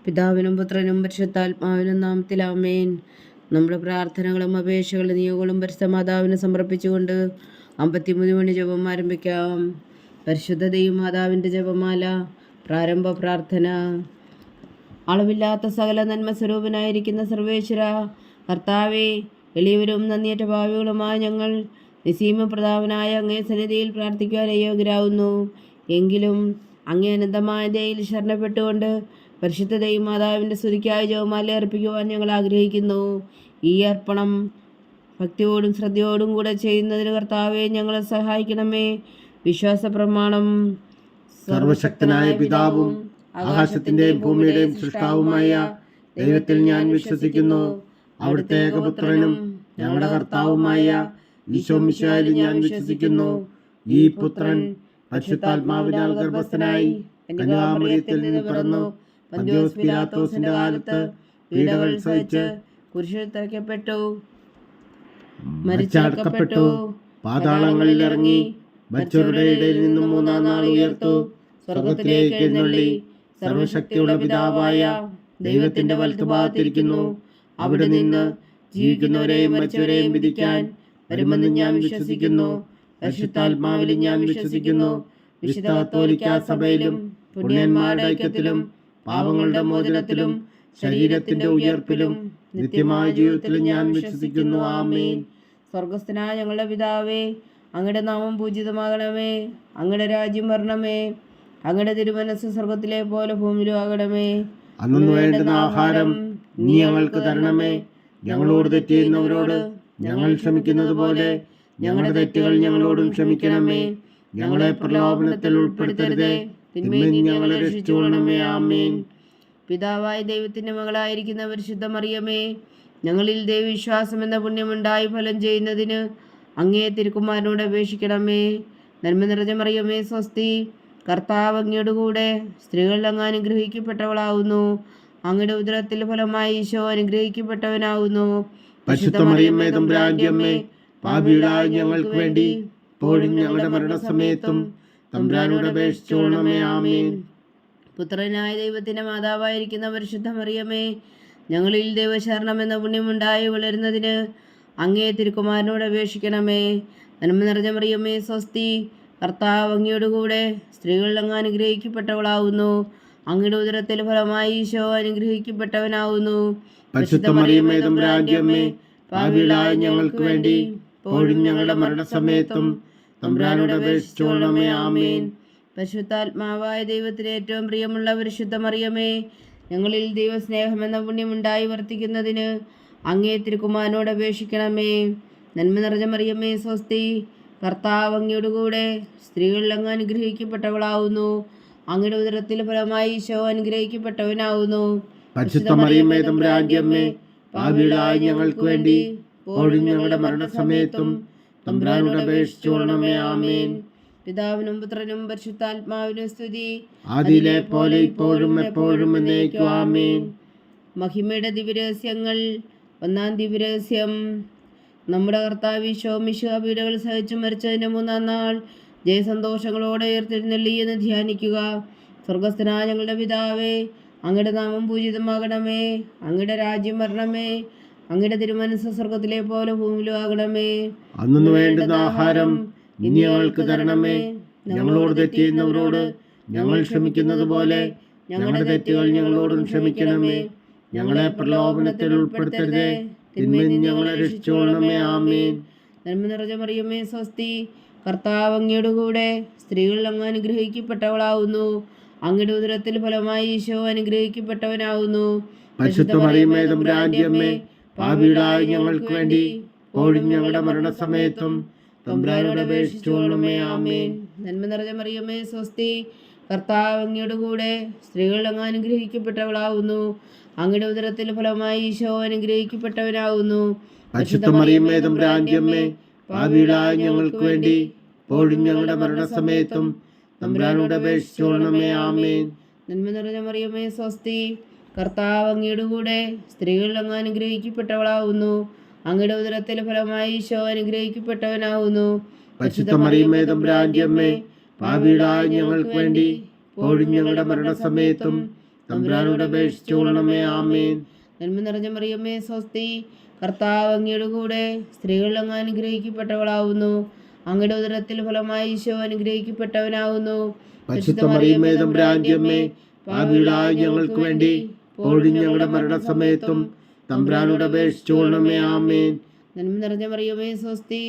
പിതാവിനും പുത്രനും പരിശുദ്ധാത്മാവിനും നാമത്തിൽ ആമേൻ. നമ്മുടെ പ്രാർത്ഥനകളും അപേക്ഷകളും നിയോഗങ്ങളും പരിശുദ്ധ മാതാവിന് സമർപ്പിച്ചുകൊണ്ട് 53 മണി ജപം ആരംഭിക്കാം. പരിശുദ്ധ ദൈവമാതാവിൻ്റെ ജപമാല. പ്രാരംഭ പ്രാർത്ഥന. അളവില്ലാത്ത സകല നന്മ സ്വരൂപനായിരിക്കുന്ന സർവേശ്വര കർത്താവേ, എളിയവരും നന്ദിയേറ്റ ഭാവികളുമായ ഞങ്ങൾ നിസീമപ്രതാപനായ അങ്ങേ സന്നിധിയിൽ പ്രാർത്ഥിക്കുവാൻ അയോഗ്യരാകുന്നു. എങ്കിലും അങ്ങേ അനന്തമായ ദയയിൽ ശരണപ്പെട്ടുകൊണ്ട് പരിശുദ്ധ ദൈവമാതാവിൻ്റെ സ്തുതിക്കായി ജപമാല അർപ്പിക്കുവാൻ ഞങ്ങൾ ആഗ്രഹിക്കുന്നു. ഈ അർപ്പണം ഭക്തിയോടും ശ്രദ്ധയോടും കൂടെ ചെയ്യുന്നതിന് കർത്താവെ ഞങ്ങളെ സഹായിക്കണമേ. വിശ്വാസ പ്രമാണം. സർവശക്തനായ പിതാവും ആകാശത്തിന്റെയും ഭൂമിയുടെയും സൃഷ്ടാവുമായ ദൈവത്തിൽ ഞാൻ വിശ്വസിക്കുന്നു. അവിടുത്തെ ഏകപുത്രനും ഞങ്ങളുടെ കർത്താവുമായ ഈശോ മിശിഹായിൽ ഞാൻ വിശ്വസിക്കുന്നു. ഈ പുത്രൻ പരിശുദ്ധാത്മാവിനാൽ ഗർഭസ്ഥനായി കന്യാമറിയത്തിൽ നിന്ന് പിറന്നു, പന്തിയോസ് പീലാത്തോസിന്റെ കാലത്ത് പീഡകൾ സഹിച്ച് കുരിശിൽ തറയ്ക്കപ്പെട്ടു, മരിച്ചടക്കപ്പെട്ടു, പാതാളങ്ങളിൽ ഇറങ്ങി, മരിച്ചവരുടെ ഇടയിൽ നിന്നും മൂന്നാം നാൾ ഉയർത്തു, സ്വർഗത്തിലേക്ക് എഴുന്നള്ളി, സർവശക്തിയുള്ള പിതാവായ ദൈവത്തിന്റെ വലത്തുഭാഗത്തിരിക്കുന്നു. അവിടെ നിന്ന് ജീവിക്കുന്നവരെയും മരിച്ചവരെയും വിധിക്കാൻ വരുമെന്ന് ഞാൻ വിശ്വസിക്കുന്നു. പരിശുദ്ധാത്മാവിലും ഞാൻ വിശ്വസിക്കുന്നു. വിശുദ്ധ കത്തോലിക്കാ സഭയിലും പുണ്യന്മാരുടെ ഐക്യത്തിലും പാപങ്ങളുടെ മോചനത്തിലും ശരീരത്തിന്റെ ഉയർപ്പിലും നിത്യമായ ജീവിതത്തിലും ഞാൻ വിശ്വസിക്കുന്നു. ആമേൻ. സ്വർഗസ്ഥനായ ഞങ്ങളുടെ പിതാവേ, അങ്ങയുടെ നാമം പൂജിതമാകണമേ. അങ്ങയുടെ രാജ്യം വരണമേ. അങ്ങയുടെ തിരുമനസ്സ് സ്വർഗത്തിലെ പോലെ ഭൂമിയിലും ആകണമേ. അന്നു വേണ്ടുന്ന ആഹാരം നീ ഞങ്ങൾക്ക് തരണമേ. ഞങ്ങളോട് തെറ്റ് ചെയ്യുന്നവരോട് ഞങ്ങൾ ക്ഷമിക്കുന്നത് പോലെ ഞങ്ങളുടെ തെറ്റുകൾ ഞങ്ങളോടും ക്ഷമിക്കണമേ. ഞങ്ങളെ പ്രലോഭനത്തിൽ ഉൾപ്പെടുത്തരുതേ, തിന്മയിൽ ഞങ്ങളെ രക്ഷിച്ചുകൊള്ളണമേ. ആമേൻ. പിതാവായ ദൈവത്തിന്റെ മകളായിരിക്കുന്ന പരിശുദ്ധ മറിയമേ, ഞങ്ങളിൽ ദൈവവിശ്വാസം എന്ന പുണ്യമുണ്ടായി ഫലം ചെയ്യുന്നതിന് അങ്ങേ തിരുക്കുമാരനോട് അപേക്ഷിക്കണമേ. നന്മ നിറഞ്ഞ മറിയമേ സ്വസ്തി, കർത്താവ് അങ്ങയുടെ കൂടെ സ്ത്രീകളിൽ അങ്ങ് അനുഗ്രഹിക്കപ്പെട്ടവളാവുന്നു. അങ്ങയുടെ ഉദരത്തിൽ ഫലമായി ഈശോ അനുഗ്രഹിക്കപ്പെട്ടവനാവുന്നു. പരിശുദ്ധ മറിയമ്മേ തമ്പുരാന്റെ അമ്മേ, പാപികളായ ഞങ്ങൾക്ക് വേണ്ടി ഇപ്പോഴും ഞങ്ങളുടെ മരണസമയത്തും തമ്പുരാനോട് അപേക്ഷിച്ചുകൊള്ളണമേ. ആമേൻ. പുത്രനായ ദൈവത്തിന്റെ മാതാവായിരിക്കുന്ന പരിശുദ്ധ മറിയമേ, ഞങ്ങളിൽ ദൈവശരണം എന്ന പുണ്യമുണ്ടായി വളരുന്നതിന് അങ്ങേ തിരുക്കുമാരനോട് അപേക്ഷിക്കണമേ. നന്മ നിറഞ്ഞ മറിയമേ സ്വസ്തി, കർത്താവ് അങ്ങയുടെ കൂടെ സ്ത്രീകളിൽ അങ്ങ് അനുഗ്രഹിക്കപ്പെട്ടവളാവുന്നു. അങ്ങയുടെ ഉദരത്തിൽ ഫലമായി ഈശോ അനുഗ്രഹിക്കപ്പെട്ടവനാവുന്നു. പരിശുദ്ധ മറിയമ്മേ തമ്പുരാന്റെ അമ്മേ, പാപികളായ ഞങ്ങൾക്ക് വേണ്ടി ഇപ്പോഴും ഞങ്ങളുടെ മരണസമയത്തും തമ്പുരാനോട് അപേക്ഷിച്ചുകൊള്ളണമേ. ആമേൻ. പരിശുദ്ധാത്മാവായ ദൈവത്തിന് ഏറ്റവും പ്രിയമുള്ള പരിശുദ്ധ മറിയമേ, ഞങ്ങളിൽ ദൈവസ്നേഹം എന്ന പുണ്യമുണ്ടായി വർത്തിക്കുന്നതിന് അങ്ങേ തിരുക്കുമാരനോട് അപേക്ഷിക്കണമേ. നന്മ നിറഞ്ഞ മറിയമേ സ്വസ്തി, കർത്താവ് അങ്ങയുടെ കൂടെ സ്ത്രീകളിൽ അങ്ങ് അനുഗ്രഹിക്കപ്പെട്ടവളാവുന്നു. അങ്ങയുടെ ഉദരത്തിൽ ഫലമായി ഈശോ അനുഗ്രഹിക്കപ്പെട്ടവനാവുന്നു. പരിശുദ്ധ മറിയമ്മേ തമ്പുരാന്റെ അമ്മേ, പാപികളായ ഞങ്ങൾക്ക് വേണ്ടി ഇപ്പോഴും ഞങ്ങളുടെ മരണസമയത്തും തമ്പുരാനോട് അപേക്ഷിച്ചുകൊള്ളണമേ. ആമേൻ. പിതാവിനും പുത്രനും പരിശുദ്ധാത്മാവിനും സ്തുതി, ആദിയിലെ പോലെ ഇപ്പോഴും എപ്പോഴും എന്നേക്കും. ആമേൻ. മഹിമയുടെ ദിവ്യരഹസ്യങ്ങൾ. ഒന്നാം ദിവ്യരഹസ്യം. നമ്മുടെ കർത്താവ് ഈശോ മിശിഹാ പീഡകൾ സഹിച്ചു മരിച്ചതിന്റെ മൂന്നാം നാൾ ജയസന്തോഷങ്ങളോടെ ഉയർത്തെഴുന്നള്ളി എന്ന് ധ്യാനിക്കുക. സ്വർഗസ്ഥനായ ഞങ്ങളുടെ പിതാവേ, അങ്ങയുടെ നാമം പൂജിതമാകണമേ. അങ്ങയുടെ രാജ്യം വരണമേ. അങ്ങയുടെ തിരുമനസ്സ് സ്വർഗത്തിലെ പോലെ ഭൂമിയിലും ആകണമേ. അന്നു വേണ്ടുന്ന ആഹാരം ഇനി ഞങ്ങൾക്ക് തരണമേ. ഞങ്ങളോട് തെറ്റ് ചെയ്യുന്നവരോട് ഞങ്ങൾ ക്ഷമിക്കുന്നത് പോലെ ഞങ്ങളുടെ തെറ്റുകൾ ഞങ്ങളോടും ക്ഷമിക്കണമേ. ഞങ്ങളെ പ്രലോഭനത്തിൽ ഉൾപ്പെടുത്തരുതേ, തിന്മയിൽ ഞങ്ങളെ രക്ഷിച്ചുകൊള്ളണമേ. ആമേൻ. നന്മ നിറഞ്ഞ മറിയമേ സ്വസ്തി, കർത്താവ് അങ്ങയുടെ കൂടെ സ്ത്രീകളിൽ അങ്ങ് അനുഗ്രഹിക്കപ്പെട്ടവളാവുന്നു. അങ്ങയുടെ ഉദരത്തിൽ ഫലമായി ഈശോ അനുഗ്രഹിക്കപ്പെട്ടവനാവുന്നു. പരിശുദ്ധ മറിയമ്മേ തമ്പുരാന്റെ അമ്മേ, പാപികളായ ഞങ്ങൾക്ക് വേണ്ടി ഇപ്പോഴും ഞങ്ങളുടെ മരണസമയത്തും തമ്പുരാനോട് അപേക്ഷിച്ചുകൊള്ളണമേ. ആമേൻ. നന്മ നിറഞ്ഞ മറിയമേ സ്വസ്തി, കർത്താവ് അങ്ങയുടെ കൂടെ സ്ത്രീകളിൽ അങ്ങ് അനുഗ്രഹിക്കപ്പെട്ടവളാവുന്നു. അങ്ങയുടെ ഉദരത്തിൽ ഫലമായി ഈശോ അനുഗ്രഹിക്കപ്പെട്ടവനാവുന്നു. പരിശുദ്ധ മറിയമ്മേ തമ്പുരാന്റെ അമ്മേ, പാപികളായ ഞങ്ങൾക്ക് വേണ്ടി ഇപ്പോഴും ഞങ്ങളുടെ മരണസമയത്തും തമ്പുരാനോട് അപേക്ഷിച്ചുകൊള്ളണമേ. ആമേൻ. നന്മ നിറഞ്ഞ മറിയമേ സ്വസ്തി, കർത്താവ് അങ്ങയുടെ കൂടെ സ്ത്രീകളിൽ അങ്ങ് അനുഗ്രഹിക്കപ്പെട്ടവളാവുന്നു. അങ്ങയുടെ ഉദരത്തിൽ ഫലമായി ഈശോ അനുഗ്രഹിക്കപ്പെട്ടവനാവുന്നു. പരിശുദ്ധ മറിയമ്മേ തമ്പുരാന്റെ അമ്മേ, പാപികളായ ഞങ്ങൾക്ക് വേണ്ടി ഇപ്പോഴും ഞങ്ങളുടെ മരണസമയത്തും തമ്പുരാനോട് അപേക്ഷിച്ചുകൊള്ളണമേ. ആമേൻ. നന്മ നിറഞ്ഞ മറിയമേ സ്വസ്തി, കർത്താവ് അങ്ങയുടെ കൂടെ സ്ത്രീകൾ അങ്ങ് അനുഗ്രഹിക്കപ്പെട്ടവളാവുന്നു. അങ്ങയുടെ ഉദരത്തിൽ ഫലമായി ഈശോ അനുഗ്രഹിക്കപ്പെട്ടവനാവുന്നു. പരിശുദ്ധ മറിയമേ തമ്പുരാന്റെ അമ്മേ, പാപികളായ ഞങ്ങൾക്ക് വേണ്ടി ഇപ്പോഴും ഞങ്ങളുടെ മരണസമയത്തും തമ്പുരാനോട് അപേക്ഷിച്ചുകൊള്ളണമേ. ആമേൻ. നന്മ നിറഞ്ഞ മറിയമേ സ്വസ്തി,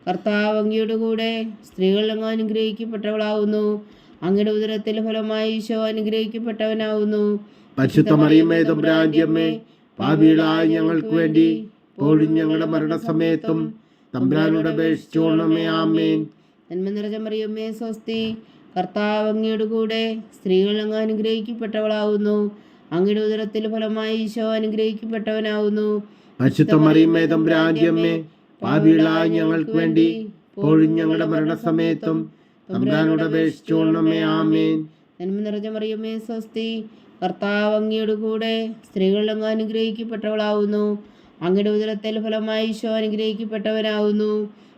കർത്താവ് അങ്ങയുടെ കൂടെ സ്ത്രീകൾ അങ്ങ് അനുഗ്രഹിക്കപ്പെട്ടവളാവുന്നു. അങ്ങയുടെ ഉദരത്തിൽ ഫലമായി ഈശോ അനുഗ്രഹിക്കപ്പെട്ടവനാവുന്നു. പരിശുദ്ധ മറിയമേ തമ്പുരാന്റെ അമ്മേ, പാപികളായ ഞങ്ങൾക്ക് വേണ്ടി ഇപ്പോഴും ഞങ്ങളുടെ മരണസമയത്തും തമ്പുരാനോട് അപേക്ഷിച്ചുകൊള്ളണമേ. ആമേൻ. നന്മ നിറഞ്ഞ മറിയമേ സ്വസ്തി, കർത്താവ് അങ്ങയുടെ കൂടെ സ്ത്രീകൾ അങ്ങ് അനുഗ്രഹിക്കപ്പെട്ടവളാവുന്നു. അങ്ങയുടെ ഉദരത്തിൽ ഫലമായി ഈശോ അനുഗ്രഹിക്കപ്പെട്ടവനാവുന്നു. പരിശുദ്ധ മറിയമേ തമ്പുരാന്റെ അമ്മേ, പാപികളായ ഞങ്ങൾക്ക് വേണ്ടി ഇപ്പോഴും ഞങ്ങളുടെ മരണസമയത്തും തമ്പുരാനോട് അപേക്ഷിച്ചുകൊള്ളണമേ. ആമേൻ. നന്മ നിറഞ്ഞ മറിയമേ സ്വസ്തി, കർത്താവ് അങ്ങയുടെ കൂടെ സ്ത്രീകൾ അങ്ങ് അനുഗ്രഹിക്കപ്പെട്ടവളാവുന്നു. അങ്ങയുടെ ഉദരത്തിൽ ഫലമായി ഈശോ അനുഗ്രഹിക്കപ്പെട്ടവനാവുന്നു.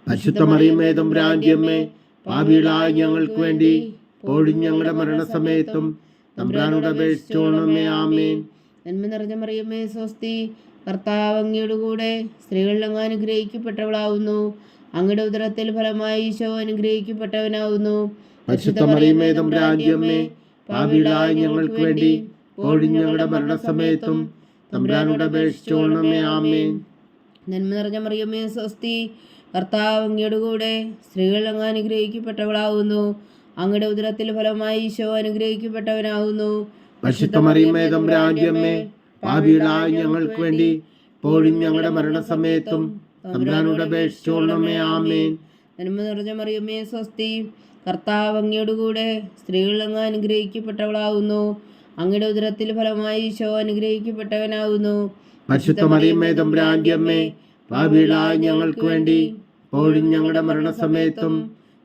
പരിശുദ്ധ മറിയമേ തമ്പുരാന്റെ അമ്മേ, പാപികളായ ഞങ്ങൾക്ക് വേണ്ടി ഇപ്പോഴും ഞങ്ങളുടെ മരണസമയത്തും തമ്പുരാനോട് അപേക്ഷിച്ചുകൊള്ളണമേ. ആമേൻ. നന്മ നിറഞ്ഞ മറിയമേ സ്വസ്തി, കർത്താവ് അങ്ങയുടെ കൂടെ സ്ത്രീകൾ അങ്ങ് അനുഗ്രഹിക്കപ്പെട്ടവളാവുന്നു. അങ്ങയുടെ ഉദരത്തിൽ ഫലമായി ഈശോ അനുഗ്രഹിക്കപ്പെട്ടവനാവുന്നു. പരിശുദ്ധ മറിയമേ തമ്പുരാന്റെ അമ്മേ, പാപികളായ ഞങ്ങൾക്ക് വേണ്ടി ഇപ്പോഴും ഞങ്ങളുടെ മരണസമയത്തും തമ്പുരാനോട് അപേക്ഷിച്ചുകൊള്ളണമേ. ആമേൻ. നന്മ നിറഞ്ഞ മറിയമേ സ്വസ്തി, കർത്താവ് അങ്ങയുടെ കൂടെ സ്ത്രീകൾ അങ്ങ് അനുഗ്രഹിക്കപ്പെട്ടവളാവുന്നു. അങ്ങയുടെ ഉദരത്തിൽ ഫലമായി ഈശോ അനുഗ്രഹിക്കപ്പെട്ടവനാവുന്നു. പരിശുദ്ധ മറിയമേ തമ്പുരാന്റെ അമ്മേ, പാപികളായ ഞങ്ങൾക്ക് വേണ്ടി ഇപ്പോഴും ഞങ്ങളുടെ മരണസമയത്തും തമ്പുരാനോട് അപേക്ഷിച്ചുകൊള്ളണമേ. ആമേൻ. നന്മ നിറഞ്ഞ മറിയമേ സ്വസ്തി, കർത്താവ് അങ്ങയുടെ കൂടെ സ്ത്രീകൾ അങ്ങ് അനുഗ്രഹിക്കപ്പെട്ടവളാവുന്നു. അങ്ങയുടെ ഉദരത്തിൽ ഫലമായി ഈശോ അനുഗ്രഹിക്കപ്പെട്ടവനാവുന്നു. പരിശുദ്ധ മറിയമേ തമ്പുരാന്റെ അമ്മേ, പാപികളായ ഞങ്ങൾക്ക് വേണ്ടി ഇപ്പോഴും ഞങ്ങളുടെ മരണസമയത്തും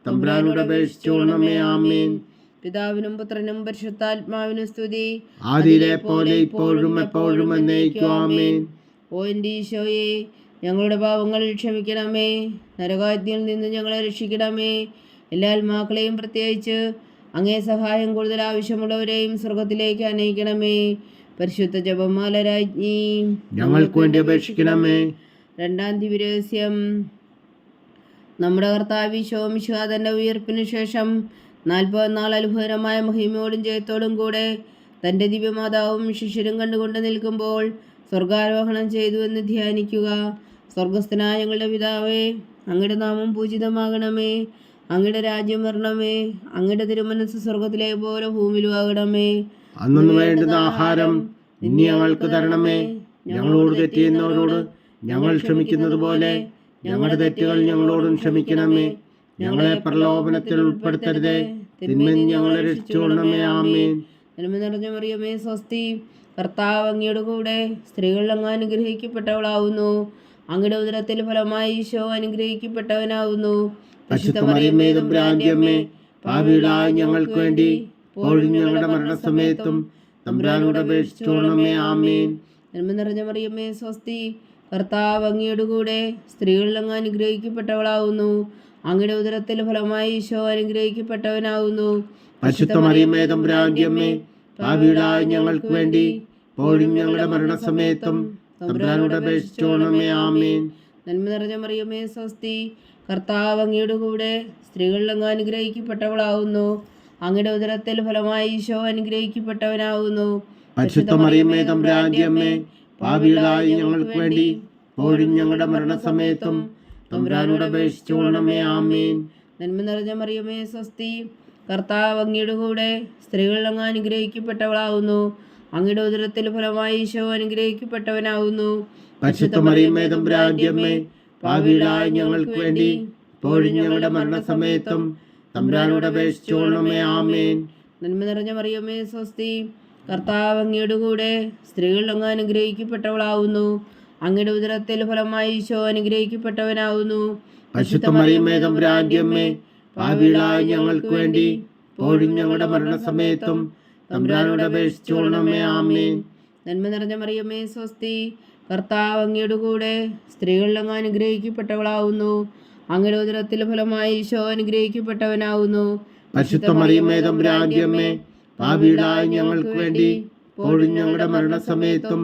തമ്പുരാനോട് അപേക്ഷിച്ചുകൊള്ളണമേ. ആമേൻ. പിതാവിനും പുത്രനും പരിശുദ്ധാത്മാവിനും സ്തുതി, ആദിയിലെ പോലെ ഇപ്പോഴും എപ്പോഴും എന്നേക്കും. ആമേൻ. ഓ എൻ്റെ ഈശോയെ, ഞങ്ങളുടെ പാപങ്ങൾ ക്ഷമിക്കണമേ. നരകാഗ്നിയിൽ നിന്ന് ഞങ്ങളെ രക്ഷിക്കണമേ. എല്ലാ ആത്മാക്കളെയും പ്രത്യേകിച്ച് അങ്ങേ സഹായം കൂടുതൽ ആവശ്യമുള്ളവരെയും സ്വർഗത്തിലേക്ക് അനയിക്കണമേ. പരിശുദ്ധ ജപമാല രാജ്ഞി, ഞങ്ങൾക്ക് വേണ്ടി അപേക്ഷിക്കണമേ. രണ്ടാം ദിവ്യരഹസ്യം. നമ്മുടെ കർത്താവ് ഈശോ മിശിഹാ തൻ്റെ ഉയർപ്പിനു ശേഷം 40 നാൾ അത്ഭുതകരമായ മഹിമയോടും ജയത്തോടും കൂടെ തൻ്റെ ദിവ്യമാതാവും ശിഷ്യരും കണ്ടുകൊണ്ട് നിൽക്കുമ്പോൾ സ്വർഗാരോഹണം ചെയ്തു എന്ന് ധ്യാനിക്കുക. സ്വർഗസ്ഥനായ ഞങ്ങളുടെ പിതാവേ, അങ്ങയുടെ നാമം പൂജിതമാകണമേ. അങ്ങയുടെ രാജ്യം വരണമേ. അങ്ങയുടെ തിരുമനസ് സ്വർഗത്തിലെ പോലെ ഭൂമിയിലും ആകണമേ. അന്നു വേണ്ടുന്ന ആഹാരം ഇനി ഞങ്ങൾക്ക് തരണമേ. ഞങ്ങളോട് തെറ്റ് ചെയ്യുന്നവരോട് ഞങ്ങൾ ക്ഷമിക്കുന്നത് പോലെ ഞങ്ങളുടെ തെറ്റുകൾ ഞങ്ങളോടും ക്ഷമിക്കണമേ. ഞങ്ങളെ പ്രലോഭനത്തിൽ ഉൾപ്പെടുത്തരുതേ, തിന്മയിൽ ഞങ്ങളെ രക്ഷിച്ചുകൊള്ളണമേ. ആമേൻ. നന്മ നിറഞ്ഞ മറിയമേ സ്വസ്തി, കർത്താവ് അങ്ങയുടെ കൂടെ സ്ത്രീകൾ അങ്ങ് അനുഗ്രഹിക്കപ്പെട്ടവളാവുന്നു. അങ്ങയുടെ ഉദരത്തിൽ ഫലമായി ഈശോ അനുഗ്രഹിക്കപ്പെട്ടവനാവുന്നു. പരിശുദ്ധ മറിയമേ തമ്പുരാന്റെ അമ്മേ, പാപികളായ ഞങ്ങൾക്ക് വേണ്ടി ഇപ്പോഴും ഞങ്ങളുടെ മരണസമയത്തും തമ്പുരാനോട് അപേക്ഷിച്ചുകൊള്ളണമേ. ആമേൻ. നന്മ നിറഞ്ഞ മറിയമേ സ്വസ്തി, കർത്താവ് അങ്ങയുടെ കൂടെ സ്ത്രീകൾ അങ്ങ് അനുഗ്രഹിക്കപ്പെട്ടവളാവുന്നു. അങ്ങയുടെ ഉദരത്തിൽ ഫലമായി ഈശോ അനുഗ്രഹിക്കപ്പെട്ടവനാവുന്നു. പരിശുദ്ധ മറിയമേ തമ്പുരാന്റെ അമ്മേ, പാപികളായ ഞങ്ങൾക്ക് വേണ്ടി ഇപ്പോഴും ഞങ്ങളുടെ മരണസമയത്തും തമ്പുരാനോട് അപേക്ഷിച്ചുകൊള്ളണമേ. ആമേൻ. നന്മ നിറഞ്ഞ മറിയമേ സ്വസ്തി, കർത്താവ് അങ്ങയുടെ കൂടെ സ്ത്രീകൾ അങ്ങ് അനുഗ്രഹിക്കപ്പെട്ടവളാവുന്നു. അങ്ങയുടെ ഉദരത്തിൽ ഫലമായി ഈശോ അനുഗ്രഹിക്കപ്പെട്ടവനാവുന്നു. പരിശുദ്ധ മറിയമേ തമ്പുരാന്റെ അമ്മേ, പാപികളായ ഞങ്ങൾക്ക് വേണ്ടി ഇപ്പോഴും ഞങ്ങളുടെ മരണസമയത്തും തമ്പുരാനോട് അപേക്ഷിച്ചുകൊള്ളണമേ. ആമേൻ. നന്മ നിറഞ്ഞ മറിയമേ സ്വസ്തി, കർത്താവ് അങ്ങയുടെ കൂടെ സ്ത്രീകൾ അങ്ങ് അനുഗ്രഹിക്കപ്പെട്ടവളാവുന്നു. അങ്ങയുടെ ഉദരത്തിൽ ഫലമായി ഈശോ അനുഗ്രഹിക്കപ്പെട്ടവനാവുന്നു. പരിശുദ്ധ മറിയമേ തമ്പുരാന്റെ അമ്മേ, പാപികളായ ഞങ്ങൾക്ക് വേണ്ടി ഇപ്പോഴും ഞങ്ങളുടെ മരണസമയത്തും തമ്പുരാനോട് അപേക്ഷിച്ചുകൊള്ളണമേ. ആമേൻ. നന്മ നിറഞ്ഞ മറിയമേ സ്വസ്തി, കർത്താവ് അങ്ങയുടെ കൂടെ സ്ത്രീകൾ അങ്ങ് അനുഗ്രഹിക്കപ്പെട്ടവളാവുന്നു. അങ്ങയുടെ ഉദരത്തിൽ ഫലമായി ഈശോ അനുഗ്രഹിക്കപ്പെട്ടവനാവുന്നു. പരിശുദ്ധ മറിയമേ തമ്പുരാന്റെ അമ്മേ, പാപികളായ ഞങ്ങൾക്ക് വേണ്ടി ഇപ്പോഴും ഞങ്ങളുടെ മരണസമയത്തും തമ്പുരാനോട് അപേക്ഷിച്ചുകൊള്ളണമേ. ആമേൻ. നന്മ നിറഞ്ഞ മറിയമേ സ്വസ്തി, കർത്താവ് അങ്ങയുടെ കൂടെ സ്ത്രീകൾ അങ്ങ് അനുഗ്രഹിക്കപ്പെട്ടവളാവുന്നു. അങ്ങയുടെ ഉദരത്തിൽ ഫലമായി ഈശോ അനുഗ്രഹിക്കപ്പെട്ടവനാവുന്നു. പരിശുദ്ധ മറിയമേ തമ്പുരാന്റെ അമ്മേ, പാപികളായ ഞങ്ങൾക്ക് വേണ്ടി ഇപ്പോഴും ഞങ്ങളുടെ മരണസമയത്തും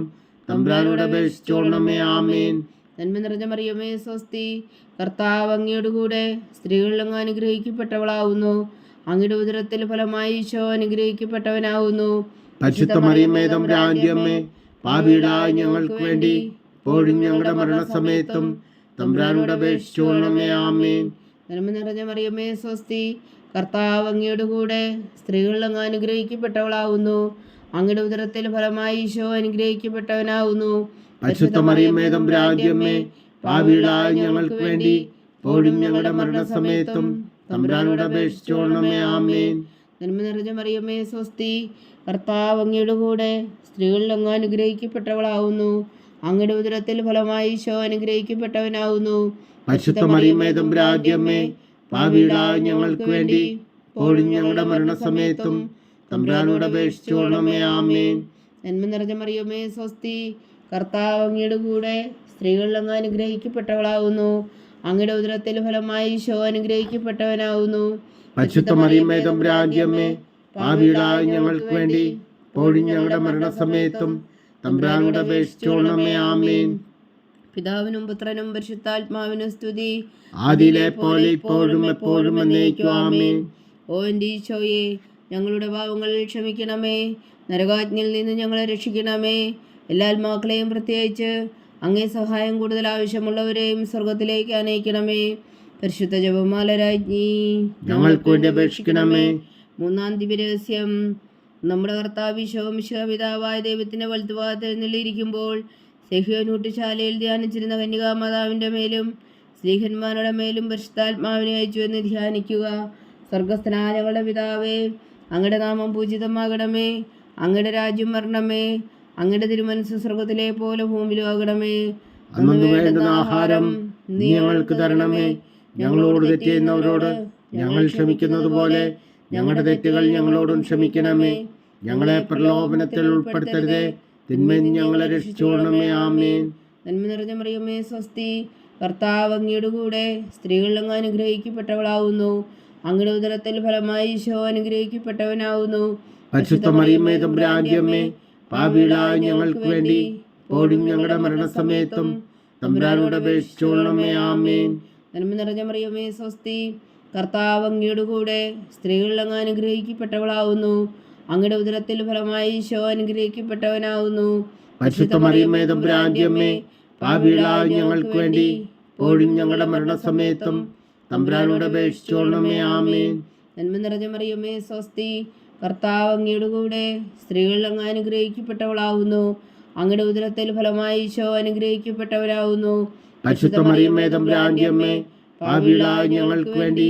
തമ്പുരാനോട് അപേക്ഷിച്ചോളണമേ. ആമേൻ. നന്മ നിറഞ്ഞ മറിയമേ സ്വസ്തി, കർത്താവ് അങ്ങയോട് കൂടെ സ്ത്രീകളിൽ അങ്ങ് അനുഗ്രഹിക്കപ്പെട്ടവളാവുന്നു. അങ്ങയുടെ ഉദരത്തിൽ ഫലമായി ഈശോ അനുഗ്രഹിക്കപ്പെട്ടവനാവുന്നു. പരിശുദ്ധ മറിയമേ തമ്പുരാന്റെ അമ്മേ, പാപികളായ ഞങ്ങൾക്ക് വേണ്ടി ഇപ്പോഴും ഞങ്ങളുടെ മരണസമയത്തും തമ്പുരാനോട് അപേക്ഷിച്ചോളണമേ. ആമേൻ. നന്മ നിറഞ്ഞ മറിയമേ സ്വസ്തി, കർത്താവ് അങ്ങയോട് കൂടെ സ്ത്രീകളിൽ അങ്ങ് അനുഗ്രഹിക്കപ്പെട്ടവളാവുന്നു. അങ്ങയുടെ ഉദരത്തിൽ ഫലമായി ഈശോ അനുഗ്രഹിക്കപ്പെട്ടവനാവുന്നു. പരിശുദ്ധ മറിയമേ തമ്പുരാന്റെ അമ്മേ, പാപികളായ ഞങ്ങൾക്ക് വേണ്ടി ഇപ്പോഴും ഞങ്ങളുടെ മരണസമയത്തും തമ്പുരാനോട് അപേക്ഷിച്ചോളണമേ. ആമേൻ. നന്മ നിറഞ്ഞ മറിയമേ സ്വസ്തി, കർത്താവ് അങ്ങയുടെ കൂടെ സ്ത്രീകളിൽ അങ്ങ് അനുഗ്രഹിക്കപ്പെട്ടവളാവുന്നു. അങ്ങയുടെ ഉദരത്തിൽ ഫലമായി ഈശോ അനുഗ്രഹിക്കപ്പെട്ടവനാവുന്നു. പരിശുദ്ധ മറിയമേ തമ്പുരാന്റെ അമ്മേ, പാപികളായ ഞങ്ങൾക്ക് വേണ്ടി ഇപ്പോഴും ഞങ്ങളുടെ മരണസമയത്തും തമ്പുരാനോട് അപേക്ഷിച്ചോളണമേ. ആമേൻ. നന്മ നിറഞ്ഞ മറിയമേ സ്വസ്തി, കർത്താവ് അങ്ങയുടെ കൂടെ സ്ത്രീകളിൽ അങ്ങ് അനുഗ്രഹിക്കപ്പെട്ടവളാവുന്നു. അങ്ങയുടെ ഉദരത്തിൽ ഫലമായി ഈശോ അനുഗ്രഹിക്കപ്പെട്ടവനാവുന്നു. പരിശുദ്ധ മറിയമേ തമ്പുരാന്റെ അമ്മേ, പാപികളായ ഞങ്ങൾക്ക് വേണ്ടി ഇപ്പോഴും ഞങ്ങളുടെ മരണസമയത്തും തമ്പുരാനോട് അപേക്ഷിച്ചോളണമേ. ആമേൻ. പിതാവിനും പുത്രനും പരിശുദ്ധാത്മാവിനും സ്തുതി, ആദിയിലെ പോലെ ഇപ്പോഴും എപ്പോഴും എന്നേക്കും. ആമേൻ. ഓ എൻ്റെ ഈശോയെ, ഞങ്ങളുടെ പാവങ്ങൾ ക്ഷമിക്കണമേ. നരകാജ്ഞയിൽ നിന്ന് ഞങ്ങളെ രക്ഷിക്കണമേ. എല്ലാ ആത്മാക്കളെയും പ്രത്യേകിച്ച് അങ്ങേ സഹായം കൂടുതൽ ആവശ്യമുള്ളവരെയും സ്വർഗത്തിലേക്ക് അനയിക്കണമേ. പരിശുദ്ധ ജപമാല രാജ്ഞി, ഞങ്ങൾക്ക് വേണ്ടി അപേക്ഷിക്കണമേ. മൂന്നാം ദിവ്യരഹസ്യം. നമ്മുടെ കർത്താവ് ഈശോ മിശിഹാ പിതാവായ ദൈവത്തിന്റെ വലത്തുഭാഗത്ത് എഴുന്നള്ളിയിരിക്കുമ്പോൾ സെഹ്യോൻ ഊട്ടുശാലയിൽ ധ്യാനിച്ചിരുന്ന കന്യകാമാതാവിന്റെ മേലും സ്ലീഹന്മാരുടെ മേലും പരിശുദ്ധാത്മാവിനെ അയച്ചു എന്ന് ധ്യാനിക്കുക. സ്വർഗസ്ഥനായ ഞങ്ങളുടെ പിതാവേ, അങ്ങയുടെ നാമം പൂജിതമാകണമേ. അങ്ങയുടെ രാജ്യം വരണമേ. അങ്ങയുടെ തിരുമനസ്സ് സ്വർഗത്തിലെ പോലെ ഭൂമിയിലും ആകണമേ. അന്നു വേണ്ടുന്ന ആഹാരം നീ ഞങ്ങൾക്ക് തരണമേ. ഞങ്ങളോട് തെറ്റ് ചെയ്യുന്നവരോട് ഞങ്ങൾ ക്ഷമിക്കുന്നത് പോലെ ഞങ്ങളുടെ തെറ്റുകൾ ഞങ്ങളോടും ക്ഷമിക്കണമേ. ഞങ്ങളെ പ്രലോഭനത്തിൽ ഉൾപ്പെടുത്തരുതേ, തിന്മയിൽ ഞങ്ങളെ രക്ഷിച്ചോളണമേ. ആമേൻ. നന്മ നിറഞ്ഞ മറിയമേ സ്വസ്തി, കർത്താവ് അങ്ങയുടെ കൂടെ സ്ത്രീകളിൽ അങ്ങ് അനുഗ്രഹിക്കപ്പെട്ടവളാവുന്നു. അങ്ങയുടെ ഉദരത്തിൽ ഫലമായി ഈശോ അനുഗ്രഹിക്കപ്പെട്ടവനാവുന്നു. പരിശുദ്ധ മറിയമേ തമ്പുരാന്റെ അമ്മേ, പാപികളായ ഞങ്ങൾക്ക് വേണ്ടി ഇപ്പോഴും ഞങ്ങളുടെ മരണസമയത്തും തമ്പുരാനോട് അപേക്ഷിച്ചോളണമേ. ആമേൻ. നന്മ നിറഞ്ഞ മറിയമേ സ്വസ്തി, കർത്താവ് അങ്ങയുടെ കൂടെ സ്ത്രീകളിൽ അങ്ങ് അനുഗ്രഹിക്കപ്പെട്ടവളാവുന്നു. അങ്ങയുടെ ഉദരത്തിൽ ഫലമായി ഈശോ അനുഗ്രഹിക്കപ്പെട്ടവനാവുന്നു. പരിശുദ്ധ മറിയമേ തമ്പുരാന്റെ അമ്മേ, പാപികളായ ഞങ്ങൾക്ക് വേണ്ടി ഇപ്പോഴും ഞങ്ങളുടെ മരണസമയത്തും തമ്പുരാനോട് അപേക്ഷിച്ചോളണമേ. ആമേൻ. നന്മ നിറഞ്ഞ മറിയമേ സ്വസ്തി, കർത്താവ് അങ്ങയുടെ കൂടെ സ്ത്രീകളിൽ അങ്ങ് അനുഗ്രഹിക്കപ്പെട്ടവളാവുന്നു. അങ്ങയുടെ ഉദരത്തിൽ ഫലമായി ഈശോ അനുഗ്രഹിക്കപ്പെട്ടവരാവുന്നു. പരിശുദ്ധ മറിയമേ തമ്പുരാന്റെ അമ്മേ, പാപികളായ ഞങ്ങൾക്ക് വേണ്ടി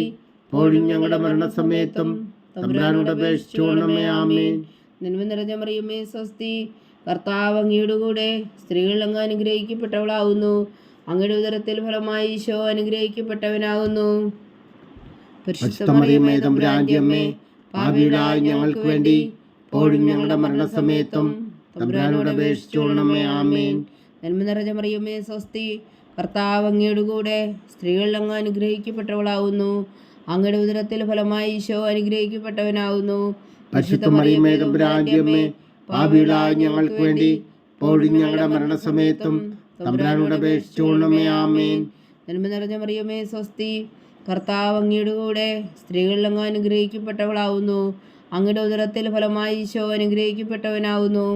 ഇപ്പോഴും ഞങ്ങളുടെ മരണസമയത്തും തമ്പുരാനോട് അപേക്ഷിച്ചോളണമേ. ആമേൻ. നന്മ നിറഞ്ഞ മറിയമേ സ്വസ്തി, കർത്താവ് അങ്ങയുടെ കൂടെ സ്ത്രീകളിൽ അങ്ങ് അനുഗ്രഹിക്കപ്പെട്ടവളാവുന്നു. അങ്ങയുടെ ഉദരത്തിൽ ഫലമായി ഈശോ അനുഗ്രഹിക്കപ്പെട്ടവനാകുന്നു. പരിശുദ്ധ മറിയമേ തമ്പുരാന്റെ അമ്മേ, പാപികളായ ഞങ്ങൾക്ക് വേണ്ടി ഇപ്പോഴും ഞങ്ങളുടെ മരണസമയത്തും തമ്പുരാനോട് അപേക്ഷിച്ചോളണമേ. ആമേൻ. നന്മ നിറഞ്ഞ മറിയമേ സ്വസ്തി, കർത്താവ് അങ്ങയുടെ കൂടെ സ്ത്രീകളിൽ അങ്ങ് അനുഗ്രഹിക്കപ്പെട്ടവളാവുന്നു. അങ്ങയുടെ ഉദരത്തിൽ ഫലമായി ഈശോ അനുഗ്രഹിക്കപ്പെട്ടവനാവുന്നു. പരിശുദ്ധ മറിയമേ തമ്പുരാന്റെ അമ്മേ, പാപികളായ ഞങ്ങൾക്ക് വേണ്ടി ഇപ്പോഴും ഞങ്ങളുടെ മരണസമയത്തും തമ്പുരാനോട് അപേക്ഷിച്ചോളണമേ. ആമേൻ. നന്മ നിറഞ്ഞ മറിയമേ സ്വസ്തി, കർത്താവ് അങ്ങയുടെ കൂടെ സ്ത്രീകളിൽ അങ്ങ് അനുഗ്രഹിക്കപ്പെട്ടവളാവുന്നു. അങ്ങയുടെ ഉദരത്തിൽ ഫലമായി ഈശോ അനുഗ്രഹിക്കപ്പെട്ടവനാവുന്നു.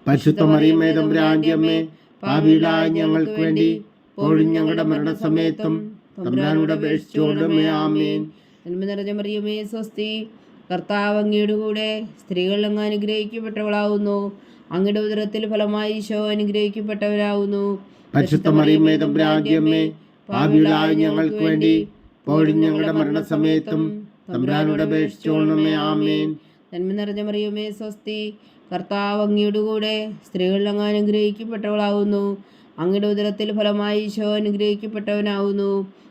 പരിശുദ്ധ മറിയമേ തമ്പുരാന്റെ അമ്മേ, പാപികളായ ഞങ്ങൾക്ക് വേണ്ടി ഇപ്പോഴും ഞങ്ങളുടെ മരണസമയത്തും തമ്പുരാനോട് അപേക്ഷിച്ചോളണമേ. ആമേൻ. നന്മ നിറഞ്ഞ മറിയമേ സ്വസ്തി, കർത്താവ് അങ്ങയുടെ കൂടെ സ്ത്രീകളിൽ അങ്ങ് അനുഗ്രഹിക്കപ്പെട്ടവളാവുന്നു. അങ്ങയുടെ ഉദരത്തിൽ ഫലമായി ഈശോ അനുഗ്രഹിക്കപ്പെട്ടവരാവുന്നു. പരിശുദ്ധ മറിയമേ തമ്പുരാന്റെ അമ്മേ, പാപികളായ ഞങ്ങൾക്ക് വേണ്ടി ഇപ്പോഴും ഞങ്ങളുടെ മരണസമയത്തും തമ്പുരാനോട് അപേക്ഷിച്ചോളണമേ. ആമേൻ. നന്മ നിറഞ്ഞ മറിയമേ സ്വസ്തി, കർത്താവ് അങ്ങയുടെ കൂടെ സ്ത്രീകളിൽ അങ്ങ് അനുഗ്രഹിക്കപ്പെട്ടവളാവുന്നു. അങ്ങയുടെ ഉദരത്തിൽ ഫലമായി ഈശോ അനുഗ്രഹിക്കപ്പെട്ടവനാവുന്നു.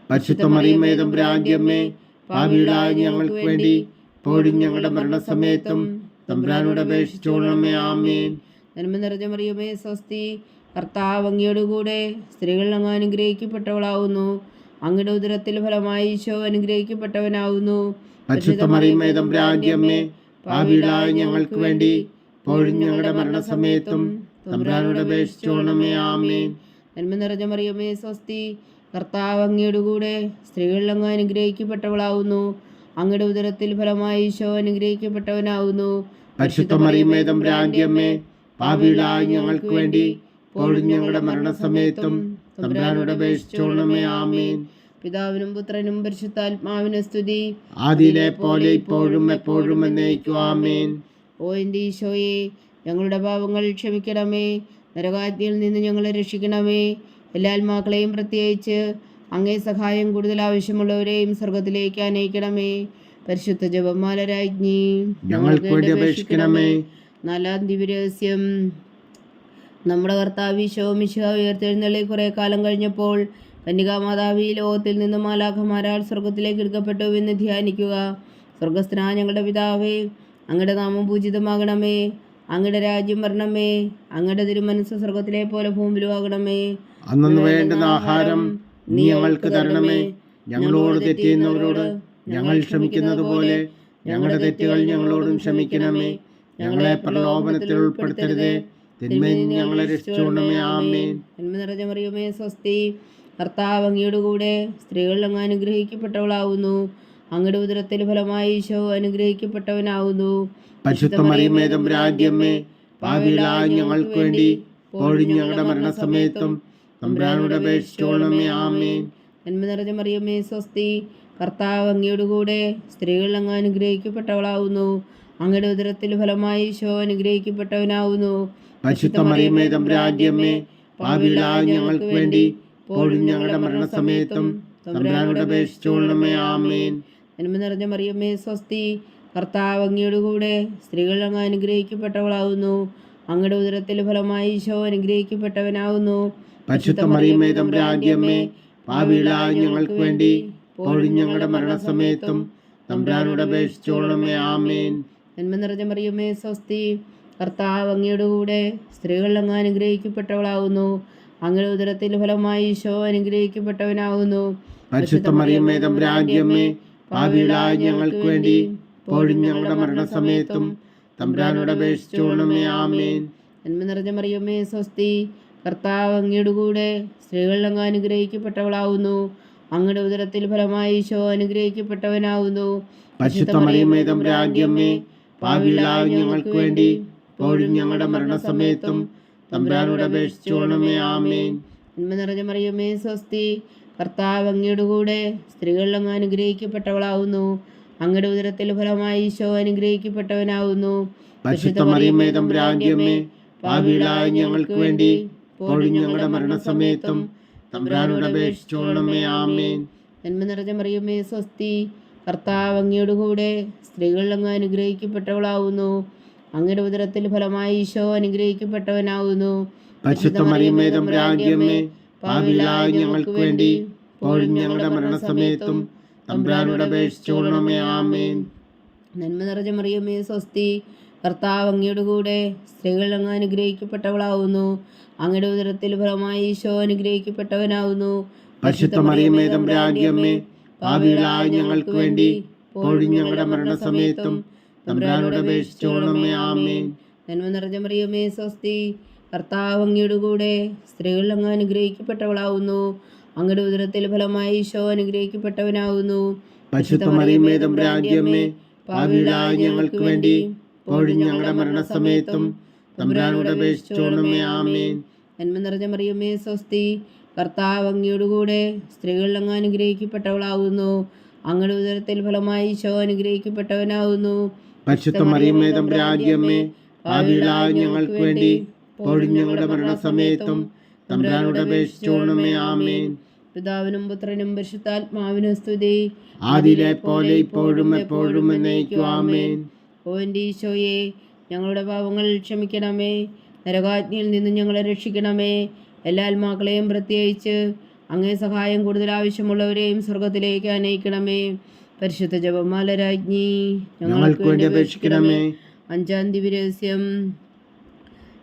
പരിശുദ്ധ മറിയമേ തമ്പുരാന്റെ അമ്മേ, പാപികളായ ഞങ്ങൾക്ക് വേണ്ടി ഇപ്പോഴും ഞങ്ങളുടെ മരണസമയത്തും തമ്പുരാനോട് അപേക്ഷിച്ചോളണമേ. ആമേൻ. നന്മ നിറഞ്ഞ മറിയമേ സ്വസ്തി, കർത്താവ് അങ്ങയുടെ കൂടെ സ്ത്രീകളിൽ അങ്ങ് അനുഗ്രഹിക്കപ്പെട്ടവളാവുന്നു. അങ്ങയുടെ ഉദരത്തിൽ ഫലമായി ഈശോ അനുഗ്രഹിക്കപ്പെട്ടവനാവുന്നു. പരിശുദ്ധ മറിയമേ തമ്പുരാന്റെ അമ്മേ, പാപികളായ ഞങ്ങൾക്ക് വേണ്ടി ഇപ്പോഴും ഞങ്ങളുടെ മരണസമയത്തും തമ്പുരാനോട് അപേക്ഷിച്ചോണമേ. ആമേൻ. നന്മ നിറഞ്ഞ മറിയമേ സ്വസ്തി, കർത്താവ് അങ്ങയുടെ കൂടെ സ്ത്രീകളിൽ അങ്ങ് അനുഗ്രഹിക്കപ്പെട്ടവളാവുന്നു. അങ്ങയുടെ ഉദരത്തിൽ ഫലമായി ഈശോ അനുഗ്രഹിക്കപ്പെട്ടവനാവുന്നു. പരിശുദ്ധ മറിയമേ തമ്പുരാന്റെ അമ്മേ, പാപികളായ ഞങ്ങൾക്ക് വേണ്ടി ഇപ്പോഴും ഞങ്ങളുടെ മരണസമയത്തും തമ്പുരാനോട് അപേക്ഷിച്ചോണമേ. ആമേൻ. പിതാവിനും പുത്രനും പരിശുദ്ധാത്മാവിനും സ്തുതി, ആദിയിലെ പോലെ ഇപ്പോഴും എപ്പോഴും എന്നേക്കും. ആമേൻ. ഓ എൻ്റെ ഈശോയെ, ഞങ്ങളുടെ പാപങ്ങൾ ക്ഷമിക്കണമേ, നരകാഗ്നിയിൽ നിന്ന് ഞങ്ങളെ രക്ഷിക്കണമേ. എല്ലാ ആത്മാക്കളെയും പ്രത്യേകിച്ച് അങ്ങേ സഹായം കൂടുതൽ ആവശ്യമുള്ളവരെയും സ്വർഗത്തിലേക്ക് അനയിക്കണമേ. പരിശുദ്ധ ജപമാല രാജ്ഞി, ഞങ്ങൾക്ക് വേണ്ടി അപേക്ഷിക്കണമേ. നാലാം ദിവ്യരഹസ്യം. നമ്മുടെ കർത്താവ് ഈശോ മിശിഹ ഉയർത്തെഴുന്നള്ളി കുറെ കാലം കഴിഞ്ഞപ്പോൾ കന്യകാമാതാവ് ഈ ലോകത്തിൽ നിന്ന് മാലാഖമാരാൽ സ്വർഗത്തിലേക്ക് എടുക്കപ്പെട്ടു എന്ന് ധ്യാനിക്കുക. സ്വർഗസ്ഥനായ ഞങ്ങളുടെ പിതാവേ, അങ്ങയുടെ നാമം പൂജിതമാകണമേ, അങ്ങയുടെ രാജ്യം വരണമേ, അങ്ങയുടെ തിരുമനസ്സ് സ്വർഗത്തിലെ പോലെ ഭൂമിയിലുമാകണമേ. അന്നു വേണ്ടുന്ന ആഹാരം നീ ഞങ്ങൾക്ക് തരണമേ. ഞങ്ങളോട് തെറ്റ് ചെയ്യുന്നവരോട് ഞങ്ങൾ ക്ഷമിക്കുന്നത് പോലെ ഞങ്ങളുടെ തെറ്റുകൾ ഞങ്ങളോടും ക്ഷമിക്കണമേ. ഞങ്ങളെ പ്രലോഭനത്തിൽ ഉൾപ്പെടുത്തരുതേ, തിന്മയിൽ നിന്ന് ഞങ്ങളെ രക്ഷിച്ചുകൊള്ളണമേ. ആമേൻ. നന്മ നിറഞ്ഞ മറിയമേ സ്വസ്തി, കർത്താവ് അങ്ങയുടെ കൂടെ സ്ത്രീകളിൽ അങ്ങ് അനുഗ്രഹിക്കപ്പെട്ടവളാവുന്നു. അങ്ങയുടെ ഉദരത്തിൽ ഫലമായി ഈശോ അനുഗ്രഹിക്കപ്പെട്ടവനാവുന്നു. പരിശുദ്ധ മറിയമേ തമ്പുരാന്റെ അമ്മേ, പാപികളായ ഞങ്ങൾക്ക് വേണ്ടി ഇപ്പോഴും ഞങ്ങളുടെ മരണസമയത്തും തമ്പുരാനോട് അപേക്ഷിച്ചോളണമേ. ആമേൻ. നന്മ നിറഞ്ഞ മറിയമേ സ്വസ്തി, കർത്താവ് അങ്ങയുടെ കൂടെ സ്ത്രീകളിൽ അങ്ങ് അനുഗ്രഹിക്കപ്പെട്ടവളാവുന്നു. അങ്ങയുടെ ഉദരത്തിൽ ഫലമായി ഈശോ അനുഗ്രഹിക്കപ്പെട്ടവനാവുന്നു. പരിശുദ്ധ മറിയമേ തമ്പുരാന്റെ അമ്മേ, പാപികളായ ഞങ്ങൾക്ക് വേണ്ടി ഇപ്പോഴും ഞങ്ങളുടെ മരണസമയത്തും തമ്പുരാനോട് അപേക്ഷിച്ചോളണമേ. ആമേൻ. നന്മ നിറഞ്ഞ മറിയമേ സ്വസ്തി, കർത്താവ് അങ്ങയുടെ കൂടെ സ്ത്രീകളിൽ അങ്ങ് അനുഗ്രഹിക്കപ്പെട്ടവളാവുന്നു. അങ്ങയുടെ ഉദരത്തിൽ ഫലമായി ഈശോ അനുഗ്രഹിക്കപ്പെട്ടവനാവുന്നു. പരിശുദ്ധ മറിയമേ തമ്പുരാന്റെ അമ്മേ, പാപികളായ ഞങ്ങൾക്ക് വേണ്ടി ഇപ്പോഴും ഞങ്ങളുടെ മരണസമയത്തും തമ്പുരാനോട് അപേക്ഷിച്ചോളണമേ. ആമേൻ. നന്മ നിറഞ്ഞ മറിയമേ സ്വസ്തി, കർത്താവ് അങ്ങയുടെ കൂടെ സ്ത്രീകളിൽ അങ്ങ് അനുഗ്രഹിക്കപ്പെട്ടവളാവുന്നു. അങ്ങയുടെ ഉദരത്തിൽ ഫലമായി ഈശോ അനുഗ്രഹിക്കപ്പെട്ടവനാവുന്നു. പരിശുദ്ധ മറിയമേ തമ്പുരാന്റെ അമ്മേ, പാപികളായ ഞങ്ങൾക്ക് വേണ്ടി ഇപ്പോഴും ഞങ്ങളുടെ മരണസമയത്തും തമ്പുരാനോട് അപേക്ഷിച്ചോളണമേ. ആമേൻ. നന്മ നിറഞ്ഞ മറിയമേ സ്വസ്തി, കർത്താവ് അങ്ങയുടെ കൂടെ സ്ത്രീകളിൽ അങ്ങ് അനുഗ്രഹിക്കപ്പെട്ടവളാവുന്നു. അങ്ങയുടെ ഉദരത്തിൽ ഫലമായി ഈശോ അനുഗ്രഹിക്കപ്പെട്ടവനാവുന്നു. പരിശുദ്ധ മറിയമേ തമ്പുരാന്റെ അമ്മേ, പാപികളായ ഞങ്ങൾക്ക് വേണ്ടി ഇപ്പോഴും ഞങ്ങളുടെ മരണസമയത്തും തമ്പുരാനോട് അപേക്ഷിച്ചോളണമേ. ആമേൻ. നന്മ നിറഞ്ഞ മറിയമേ സ്വസ്തി, കർത്താവ് അങ്ങയുടെ കൂടെ സ്ത്രീകളിൽ അങ്ങ് അനുഗ്രഹിക്കപ്പെട്ടവളാവുന്നു. അങ്ങയുടെ ഉദരത്തിൽ ഫലമായി ഈശോ അനുഗ്രഹിക്കപ്പെട്ടവനാവുന്നു. പരിശുദ്ധ മറിയമേ തമ്പുരാന്റെ അമ്മേ, പാപികളായ ഞങ്ങൾക്ക് വേണ്ടി ഇപ്പോഴും ഞങ്ങളുടെ മരണസമയത്തും തമ്പുരാനോട് അപേക്ഷിച്ചോളണമേ. ആമേൻ. നന്മ നിറഞ്ഞ മറിയമേ സ്വസ്തി, കർത്താവ് അങ്ങയുടെ കൂടെ സ്ത്രീകളിൽ അങ്ങ് അനുഗ്രഹിക്കപ്പെട്ടവളാവുന്നു. അങ്ങയുടെ ഉദരത്തിൽ ഫലമായി ഈശോ അനുഗ്രഹിക്കപ്പെട്ടവനാവുന്നു. പരിശുദ്ധ മറിയമേ തമ്പുരാന്റെ അമ്മേ, പാപികളായ ഞങ്ങൾക്ക് വേണ്ടി ഇപ്പോഴും ഞങ്ങളുടെ മരണസമയത്തും തമ്പുരാനോട് അപേക്ഷിച്ചോളണമേ. ആമേൻ. നന്മ നിറഞ്ഞ മറിയമേ സ്വസ്തി, കർത്താവ് അങ്ങയുടെ കൂടെ സ്ത്രീകളിൽ അങ്ങ് അനുഗ്രഹിക്കപ്പെട്ടവളാവുന്നു. അങ്ങയുടെ ഉദരത്തിൽ ഫലമായി ഈശോ അനുഗ്രഹിക്കപ്പെട്ടവനാവുന്നു. പരിശുദ്ധ മറിയമേ തമ്പുരാന്റെ അമ്മേ, പാപികളായ ഞങ്ങൾക്ക് വേണ്ടി ഇപ്പോഴും ഞങ്ങളുടെ മരണസമയത്തും തമ്പുരാനോട് അപേക്ഷിച്ചോളണമേ. ആമേൻ. നന്മ നിറഞ്ഞ മറിയമേ സ്വസ്തി, കർത്താവ് അങ്ങയുടെ കൂടെ സ്ത്രീകളിൽ അങ്ങ് അനുഗ്രഹിക്കപ്പെട്ടവളാവുന്നു. അങ്ങയുടെ ഉദരത്തിൽ ഫലമായി ഈശോ അനുഗ്രഹിക്കപ്പെട്ടവനാവുന്നു. പരിശുദ്ധ മറിയമേ തമ്പുരാന്റെ അമ്മേ, പാപികളായ ഞങ്ങൾക്ക് വേണ്ടി ഇപ്പോഴും ഞങ്ങളുടെ മരണസമയത്തും തമ്പുരാനോട് അപേക്ഷിച്ചോളണമേ. ആമേൻ. നന്മ നിറഞ്ഞ മറിയമേ സ്വസ്തി, കർത്താവ് അങ്ങയുടെ കൂടെ സ്ത്രീകളിൽ അങ്ങ് അനുഗ്രഹിക്കപ്പെട്ടവളാവുന്നു. അങ്ങയുടെ ഉദരത്തിൽ ഫലമായി ഈശോ അനുഗ്രഹിക്കപ്പെട്ടവനാവുന്നു. പരിശുദ്ധ മറിയമേ തമ്പുരാന്റെ അമ്മേ, പാപികളായ ഞങ്ങൾക്ക് വേണ്ടി ഇപ്പോഴും ഞങ്ങളുടെ മരണസമയത്തും തമ്പുരാനോട് അപേക്ഷിച്ചോളണമേ. ആമേൻ. പിതാവിനും പുത്രനും പരിശുദ്ധാത്മാവിനും സ്തുതി, ആദിയിലെ പോലെ ഇപ്പോഴും എപ്പോഴും എന്നേക്കും. ആമേൻ. ഓ എൻ്റെ ഈശോയെ, ഞങ്ങളുടെ പാപങ്ങൾ ക്ഷമിക്കണമേ, നരകാഗ്നിയിൽ നിന്ന് ഞങ്ങളെ രക്ഷിക്കണമേ. എല്ലാ ആത്മാക്കളെയും പ്രത്യേകിച്ച് അങ്ങേ സഹായം കൂടുതൽ ആവശ്യമുള്ളവരെയും സ്വർഗത്തിലേക്ക് അനയിക്കണമേ. പരിശുദ്ധ ജപമാല രാജ്ഞി, ഞങ്ങൾക്ക് വേണ്ടി അപേക്ഷിക്കണമേ. അഞ്ചാം ദിവ്യരഹസ്യം.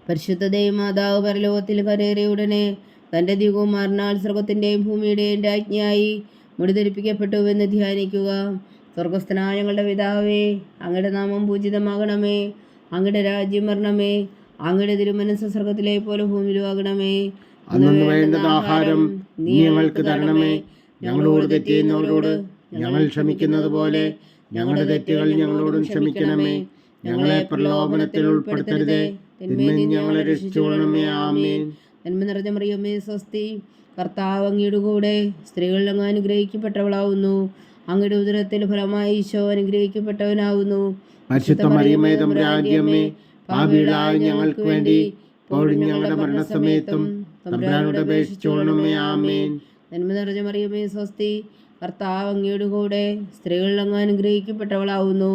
പരിശുദ്ധ ദൈവമാതാവ് പരലോകത്തിൽ കരേറിയ ഉടനെ തൻ്റെ ദിവകുമാരനാൽ സ്വർഗത്തിൻ്റെയും ഭൂമിയുടെയും രാജ്ഞിയായി മുടിധരിപ്പിക്കപ്പെട്ടുവെന്ന് ധ്യാനിക്കുക. സ്വർഗസ്ഥനായ ഞങ്ങളുടെ പിതാവേ, അങ്ങയുടെ നാമം പൂജിതമാകണമേ, അങ്ങയുടെ രാജ്യം വരണമേ. അങ്ങയുടെ തിരുമനസ്സ് സ്വർഗ്ഗത്തിലെ പോലെ ഭൂമിയിലും ആകണമേ. അന്നു വേണ്ടുന്ന ആഹാരം നീ ഞങ്ങൾക്ക് തരണമേ. ഞങ്ങളോട് തെറ്റ് ചെയ്യുന്നവരോട് ഞങ്ങൾ ക്ഷമിക്കുന്നത് പോലെ ഞങ്ങളുടെ തെറ്റുകൾ ഞങ്ങളോടും ക്ഷമിക്കണമേ. ഞങ്ങളെ പ്രലോഭനത്തിൽ ഉൾപ്പെടുത്തരുതേ, തിന്മയിൽ നിന്ന് ഞങ്ങളെ രക്ഷിച്ചുകൊള്ളണമേ. ആമേൻ. നന്മ നിറഞ്ഞ മറിയമേ, സ്വസ്തി. കർത്താവ് അങ്ങയുടെ കൂടെ സ്ത്രീകളിൽ അങ്ങ് അനുഗ്രഹിക്കപ്പെട്ടവളാവുന്നു. അങ്ങയുടെ ഉദരത്തിൽ ഫലമായി ഈശോ അനുഗ്രഹിക്കപ്പെട്ടവനാവുന്നു. പരിശുദ്ധ മറിയമേ, തമ്പുരാന്റെ അമ്മേ, പാപികളായ ഞങ്ങൾക്ക് വേണ്ടി ഇപ്പോഴും ഞങ്ങളുടെ മരണസമയത്തും തമ്പുരാനോട് അപേക്ഷിച്ചുകൊള്ളണമേ. ആമേൻ. നന്മ നിറഞ്ഞ മറിയമേ, സ്വസ്തി. കർത്താവ് അങ്ങയുടെ കൂടെ സ്ത്രീകളിൽ അങ്ങ് അനുഗ്രഹിക്കപ്പെട്ടവളാവുന്നു.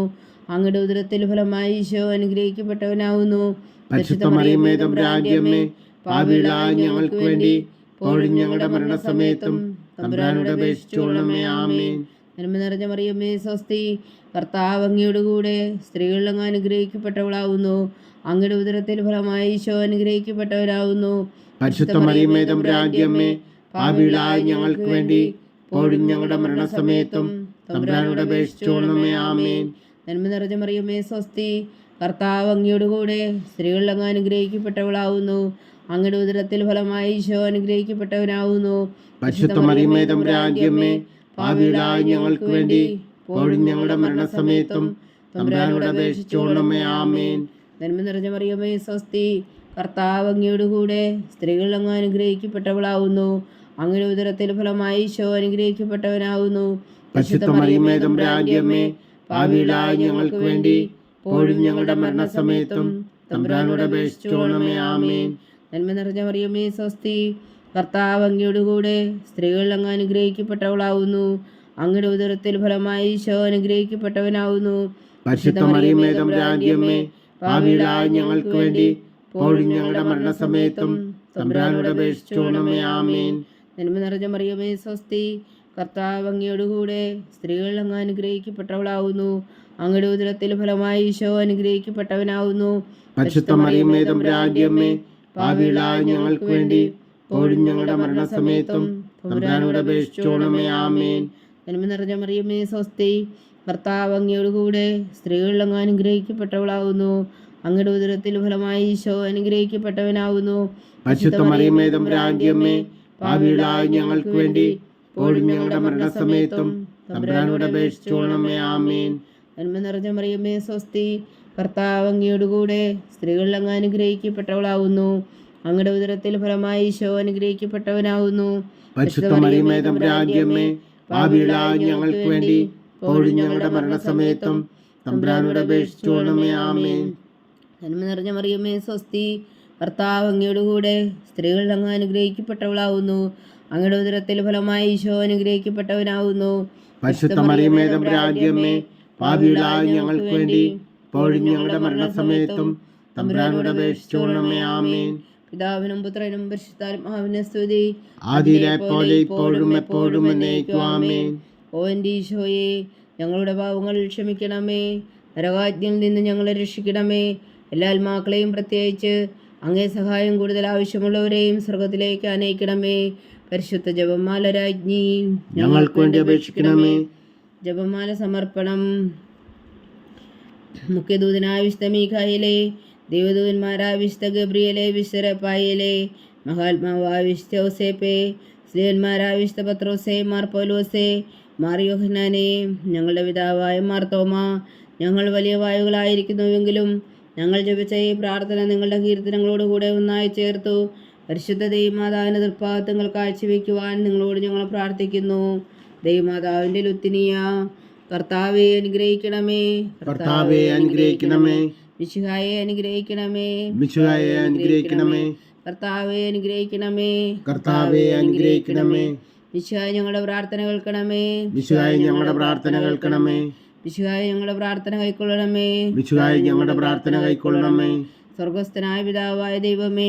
അങ്ങയുടെ ഉദരത്തിൽ ഫലമായി ഈശോ അനുഗ്രഹിക്കപ്പെട്ടവനാവുന്നു. പരിശുദ്ധ മറിയമേ, തമ്പുരാന്റെ അമ്മേ, പാപികളായ ഞങ്ങൾക്ക് വേണ്ടി ഇപ്പോഴും ഞങ്ങളുടെ മരണസമയത്തും തമ്പുരാനോട് അപേക്ഷിച്ചുകൊള്ളണമേ. ആമേൻ. നന്മ നിറഞ്ഞ മറിയമേ, സ്വസ്തി. കർത്താവ് അങ്ങയുടെ കൂടെ സ്ത്രീകളിൽ അങ്ങ് അനുഗ്രഹിക്കപ്പെട്ടവളാവുന്നു. അങ്ങയുടെ ഉദരത്തിൽ ഫലമായി ഈശോ അനുഗ്രഹിക്കപ്പെട്ടവരാവുന്നു. പരിശുദ്ധ മറിയമേ, തമ്പുരാന്റെ അമ്മേ, പാപികളായ ഞങ്ങൾക്ക് വേണ്ടി ഇപ്പോഴും ഞങ്ങളുടെ മരണസമയത്തും തമ്പുരാനോട് അപേക്ഷിച്ചുകൊള്ളണമേ. ആമേൻ. നന്മ നിറഞ്ഞ മറിയമേ, സ്വസ്തി. കർത്താവ് അങ്ങയുടെ കൂടെ സ്ത്രീകളിൽ അങ്ങ് അനുഗ്രഹിക്കപ്പെട്ടവളാവുന്നു. അങ്ങയുടെ ഉദരത്തിൽ ഫലമായി ഈശോ അനുഗ്രഹിക്കപ്പെട്ടവനാവുന്നു. പരിശുദ്ധ മറിയമേ, തമ്പുരാന്റെ അമ്മേ, പാപികളായ ഞങ്ങൾക്ക് വേണ്ടി ഇപ്പോഴും ഞങ്ങളുടെ മരണസമയത്തും തമ്പുരാനോട് അപേക്ഷിച്ചുകൊള്ളണമേ. ആമേൻ. നന്മ നിറഞ്ഞ മറിയമേ, സ്വസ്തി. കർത്താവ് അങ്ങയുടെ കൂടെ സ്ത്രീകളിൽ അങ്ങ് അനുഗ്രഹിക്കപ്പെട്ടവളാവുന്നു. അങ്ങയുടെ ഉദരത്തിൽ ഫലമായി ഈശോ അനുഗ്രഹിക്കപ്പെട്ടവനാവുന്നു. പരിശുദ്ധ മറിയമേ, തമ്പുരാന്റെ അമ്മേ, പാപികളായ ഞങ്ങൾക്ക് വേണ്ടി ഇപ്പോഴും ഞങ്ങളുടെ മരണസമയത്തും തമ്പുരാനോട് അപേക്ഷിച്ചുകൊള്ളണമേ. ആമേൻ. നന്മ നിറഞ്ഞ മറിയമേ, സ്വസ്തി. കർത്താവ് അങ്ങയുടെ കൂടെ സ്ത്രീകളിൽ അങ്ങ് അനുഗ്രഹിക്കപ്പെട്ടവളാവുന്നു. അങ്ങയുടെ ഉദരത്തിൽ ഫലമായി ഈശോ അനുഗ്രഹിക്കപ്പെട്ടവനാവുന്നു. പരിശുദ്ധ മറിയമേ, തമ്പുരാന്റെ അമ്മേ, പാപികളായ ഞങ്ങൾക്ക് വേണ്ടി ഇപ്പോഴും ഞങ്ങളുടെ മരണസമയത്തും തമ്പുരാനോട് അപേക്ഷിച്ചുകൊള്ളണമേ. ആമേൻ. നന്മ നിറഞ്ഞ മറിയമേ, സ്വസ്തി. കർത്താവ് അങ്ങയുടെ കൂടെ സ്ത്രീകളിൽ അങ്ങ് അനുഗ്രഹിക്കപ്പെട്ടവളാവുന്നു. അങ്ങയുടെ ഉദരത്തിൽ ഫലമായി ഈശോ അനുഗ്രഹിക്കപ്പെട്ടവനാവുന്നു. പരിശുദ്ധ മറിയമേ, തമ്പുരാന്റെ അമ്മേ, പാപികളായ ഞങ്ങൾക്ക് വേണ്ടി ഇപ്പോഴും ഞങ്ങളുടെ മരണസമയത്തും തമ്പുരാനോട് അപേക്ഷിച്ചുകൊള്ളണമേ. ആമേൻ. നന്മ നിറഞ്ഞ മറിയമേ, സ്വസ്തി. കർത്താവ് അങ്ങയുടെ കൂടെ സ്ത്രീകളിൽ അങ്ങ് അനുഗ്രഹിക്കപ്പെട്ടവളാവുന്നു. അങ്ങയുടെ ഉദരത്തിൽ ഫലമായി ഈശോ അനുഗ്രഹിക്കപ്പെട്ടവനാവുന്നു. പരിശുദ്ധ മറിയമേ, തമ്പുരാന്റെ അമ്മേ, പാപികളായ ഞങ്ങൾക്ക് വേണ്ടി ഇപ്പോഴും ഞങ്ങളുടെ മരണസമയത്തും തമ്പുരാനോട് അപേക്ഷിച്ചുകൊള്ളണമേ. ആമേൻ. നന്മ നിറഞ്ഞ മറിയമേ, സ്വസ്തി. കർത്താവ് അങ്ങയുടെ കൂടെ സ്ത്രീകളിൽ അങ്ങ് അനുഗ്രഹിക്കപ്പെട്ടവളാവുന്നു. അങ്ങയുടെ ഉദരത്തിൽ ഫലമായി ഈശോ അനുഗ്രഹിക്കപ്പെട്ടവനാവുന്നു. പരിശുദ്ധ മറിയമേ, തമ്പുരാന്റെ അമ്മേ, പാപികളായ ഞങ്ങൾക്ക് വേണ്ടി ഇപ്പോഴും ഞങ്ങളുടെ മരണസമയത്തും തമ്പുരാനോട് അപേക്ഷിച്ചുകൊള്ളണമേ. ആമേൻ. നന്മ നിറഞ്ഞ മറിയമേ, സ്വസ്തി. കർത്താവ് അങ്ങയുടെ കൂടെ സ്ത്രീകളിൽ അങ്ങ് അനുഗ്രഹിക്കപ്പെട്ടവളാവുന്നു. അങ്ങയുടെ ഉദരത്തിൽ ഫലമായി ഈശോ അനുഗ്രഹിക്കപ്പെട്ടവനാവുന്നു. പരിശുദ്ധ മറിയമേ, തമ്പുരാന്റെ അമ്മേ, പാപികളായ ഞങ്ങൾക്ക് വേണ്ടി ഇപ്പോഴും ഞങ്ങളുടെ മരണസമയത്തും തമ്പുരാനോട് അപേക്ഷിച്ചുകൊള്ളണമേ. ആമേൻ. പിതാവിനും പുത്രനും പരിശുദ്ധാത്മാവിനും സ്തുതി. ആദിയിലെ പോലെ ഇപ്പോഴും എപ്പോഴും എന്നേക്കും. ആമേൻ. ഓ എൻ്റെ ഈശോയെ, ഞങ്ങളുടെ പാവങ്ങൾ ക്ഷമിക്കണമേ. നരകാജ്ഞയിൽ നിന്ന് ഞങ്ങളെ രക്ഷിക്കണമേ. എല്ലാ ആത്മാക്കളെയും പ്രത്യേകിച്ച് അങ്ങേ സഹായം കൂടുതൽ ആവശ്യമുള്ളവരെയും സ്വർഗത്തിലേക്ക് അനയിക്കണമേ. പരിശുദ്ധ ജപമാല രാജ്ഞി, ഞങ്ങൾക്ക് വേണ്ടി അപേക്ഷിക്കണമേ. ജപമാല സമർപ്പണം. മുഖ്യദൂതനായ വിശുദ്ധ മീഖായേലേ, ദൈവദൂതന്മാരായ വിശുദ്ധ ഗബ്രിയേലേ, വിശുദ്ധ റഫായേലേ, മഹാത്മാവായ വിശുദ്ധ ഔസേപ്പേ, സ്ത്രീയന്മാരായ വിശുദ്ധ പത്രോസേ, മാർ പൗലോസേ, മാർ യോഹന്നാനേ, ഞങ്ങളുടെ പിതാവായ മാർ തോമാ, ഞങ്ങൾ വലിയ വായുകളായിരിക്കുന്നുവെങ്കിലും ഞങ്ങൾ ജപിച്ച ഈ പ്രാർത്ഥന നിങ്ങളുടെ കീർത്തനങ്ങളോടുകൂടെ ഒന്നായി ചേർത്തു പരിശുദ്ധ ദൈവമാതാവിൻ്റെ തൃപ്പാദങ്ങൾ കാഴ്ചവെക്കുവാൻ നിങ്ങളോട് ഞങ്ങൾ പ്രാർത്ഥിക്കുന്നു. ദൈവമാതാവിൻ്റെ ലുത്തിനിയ, കർത്താവെ അനുഗ്രഹിക്കണമേ. കർത്താവെ അനുഗ്രഹിക്കണമേ. മിശിഹായെ അനുഗ്രഹിക്കണമേ. മിശിഹായെ അനുഗ്രഹിക്കണമേ. കർത്താവെ അനുഗ്രഹിക്കണമേ. കർത്താവെ അനുഗ്രഹിക്കണമേ. മിശിഹായെ ഞങ്ങളുടെ പ്രാർത്ഥന കേൾക്കണമേ. മിശിഹായെ ഞങ്ങളുടെ പ്രാർത്ഥന കേൾക്കണമേ. മിശിഹായെ ഞങ്ങളുടെ പ്രാർത്ഥന കൈക്കൊള്ളണമേ. മിശിഹായെ ഞങ്ങളുടെ പ്രാർത്ഥന കൈക്കൊള്ളണമേ. സ്വർഗസ്ഥനായ പിതാവായ ദൈവമേ,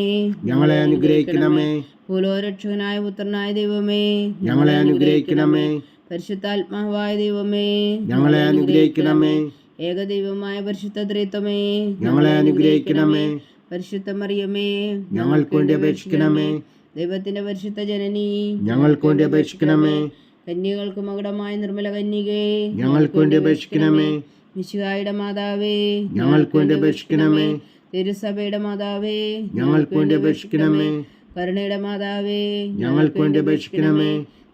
ഞങ്ങളെ അനുഗ്രഹിക്കണമേ. ഭൂലോകരക്ഷകനായ പുത്രനായ ദൈവമേ, ഞങ്ങളെ അനുഗ്രഹിക്കണമേ. പരിശുദ്ധാത്മാവായ ദൈവമേ, ഞങ്ങളെ അനുഗ്രഹിക്കണമേ. ഏകദൈവമായ പരിശുദ്ധ ത്രിത്വമേ, ഞങ്ങളെ അനുഗ്രഹിക്കണമേ. പരിശുദ്ധ മറിയമേ, ഞങ്ങൾക്ക് വേണ്ടി അപേക്ഷിക്കണമേ. ദൈവത്തിന്റെ പരിശുദ്ധ ജനനി, ഞങ്ങൾക്ക് വേണ്ടി അപേക്ഷിക്കണമേ. കന്യകൾക്ക് മകുടമായ നിർമ്മല കന്യകേ, ഞങ്ങൾക്ക് വേണ്ടി അപേക്ഷിക്കണമേ. മിശിഹായുടെ മാതാവേ, ഞങ്ങൾക്ക് വേണ്ടി അപേക്ഷിക്കണമേ. തിരുസഭയുടെ മാതാവേ, ഞങ്ങൾക്ക് വേണ്ടി അപേക്ഷിക്കണമേ. കരുണയുടെ മാതാവേ, ഞങ്ങൾക്ക് വേണ്ടി അപേക്ഷിക്കണമേ.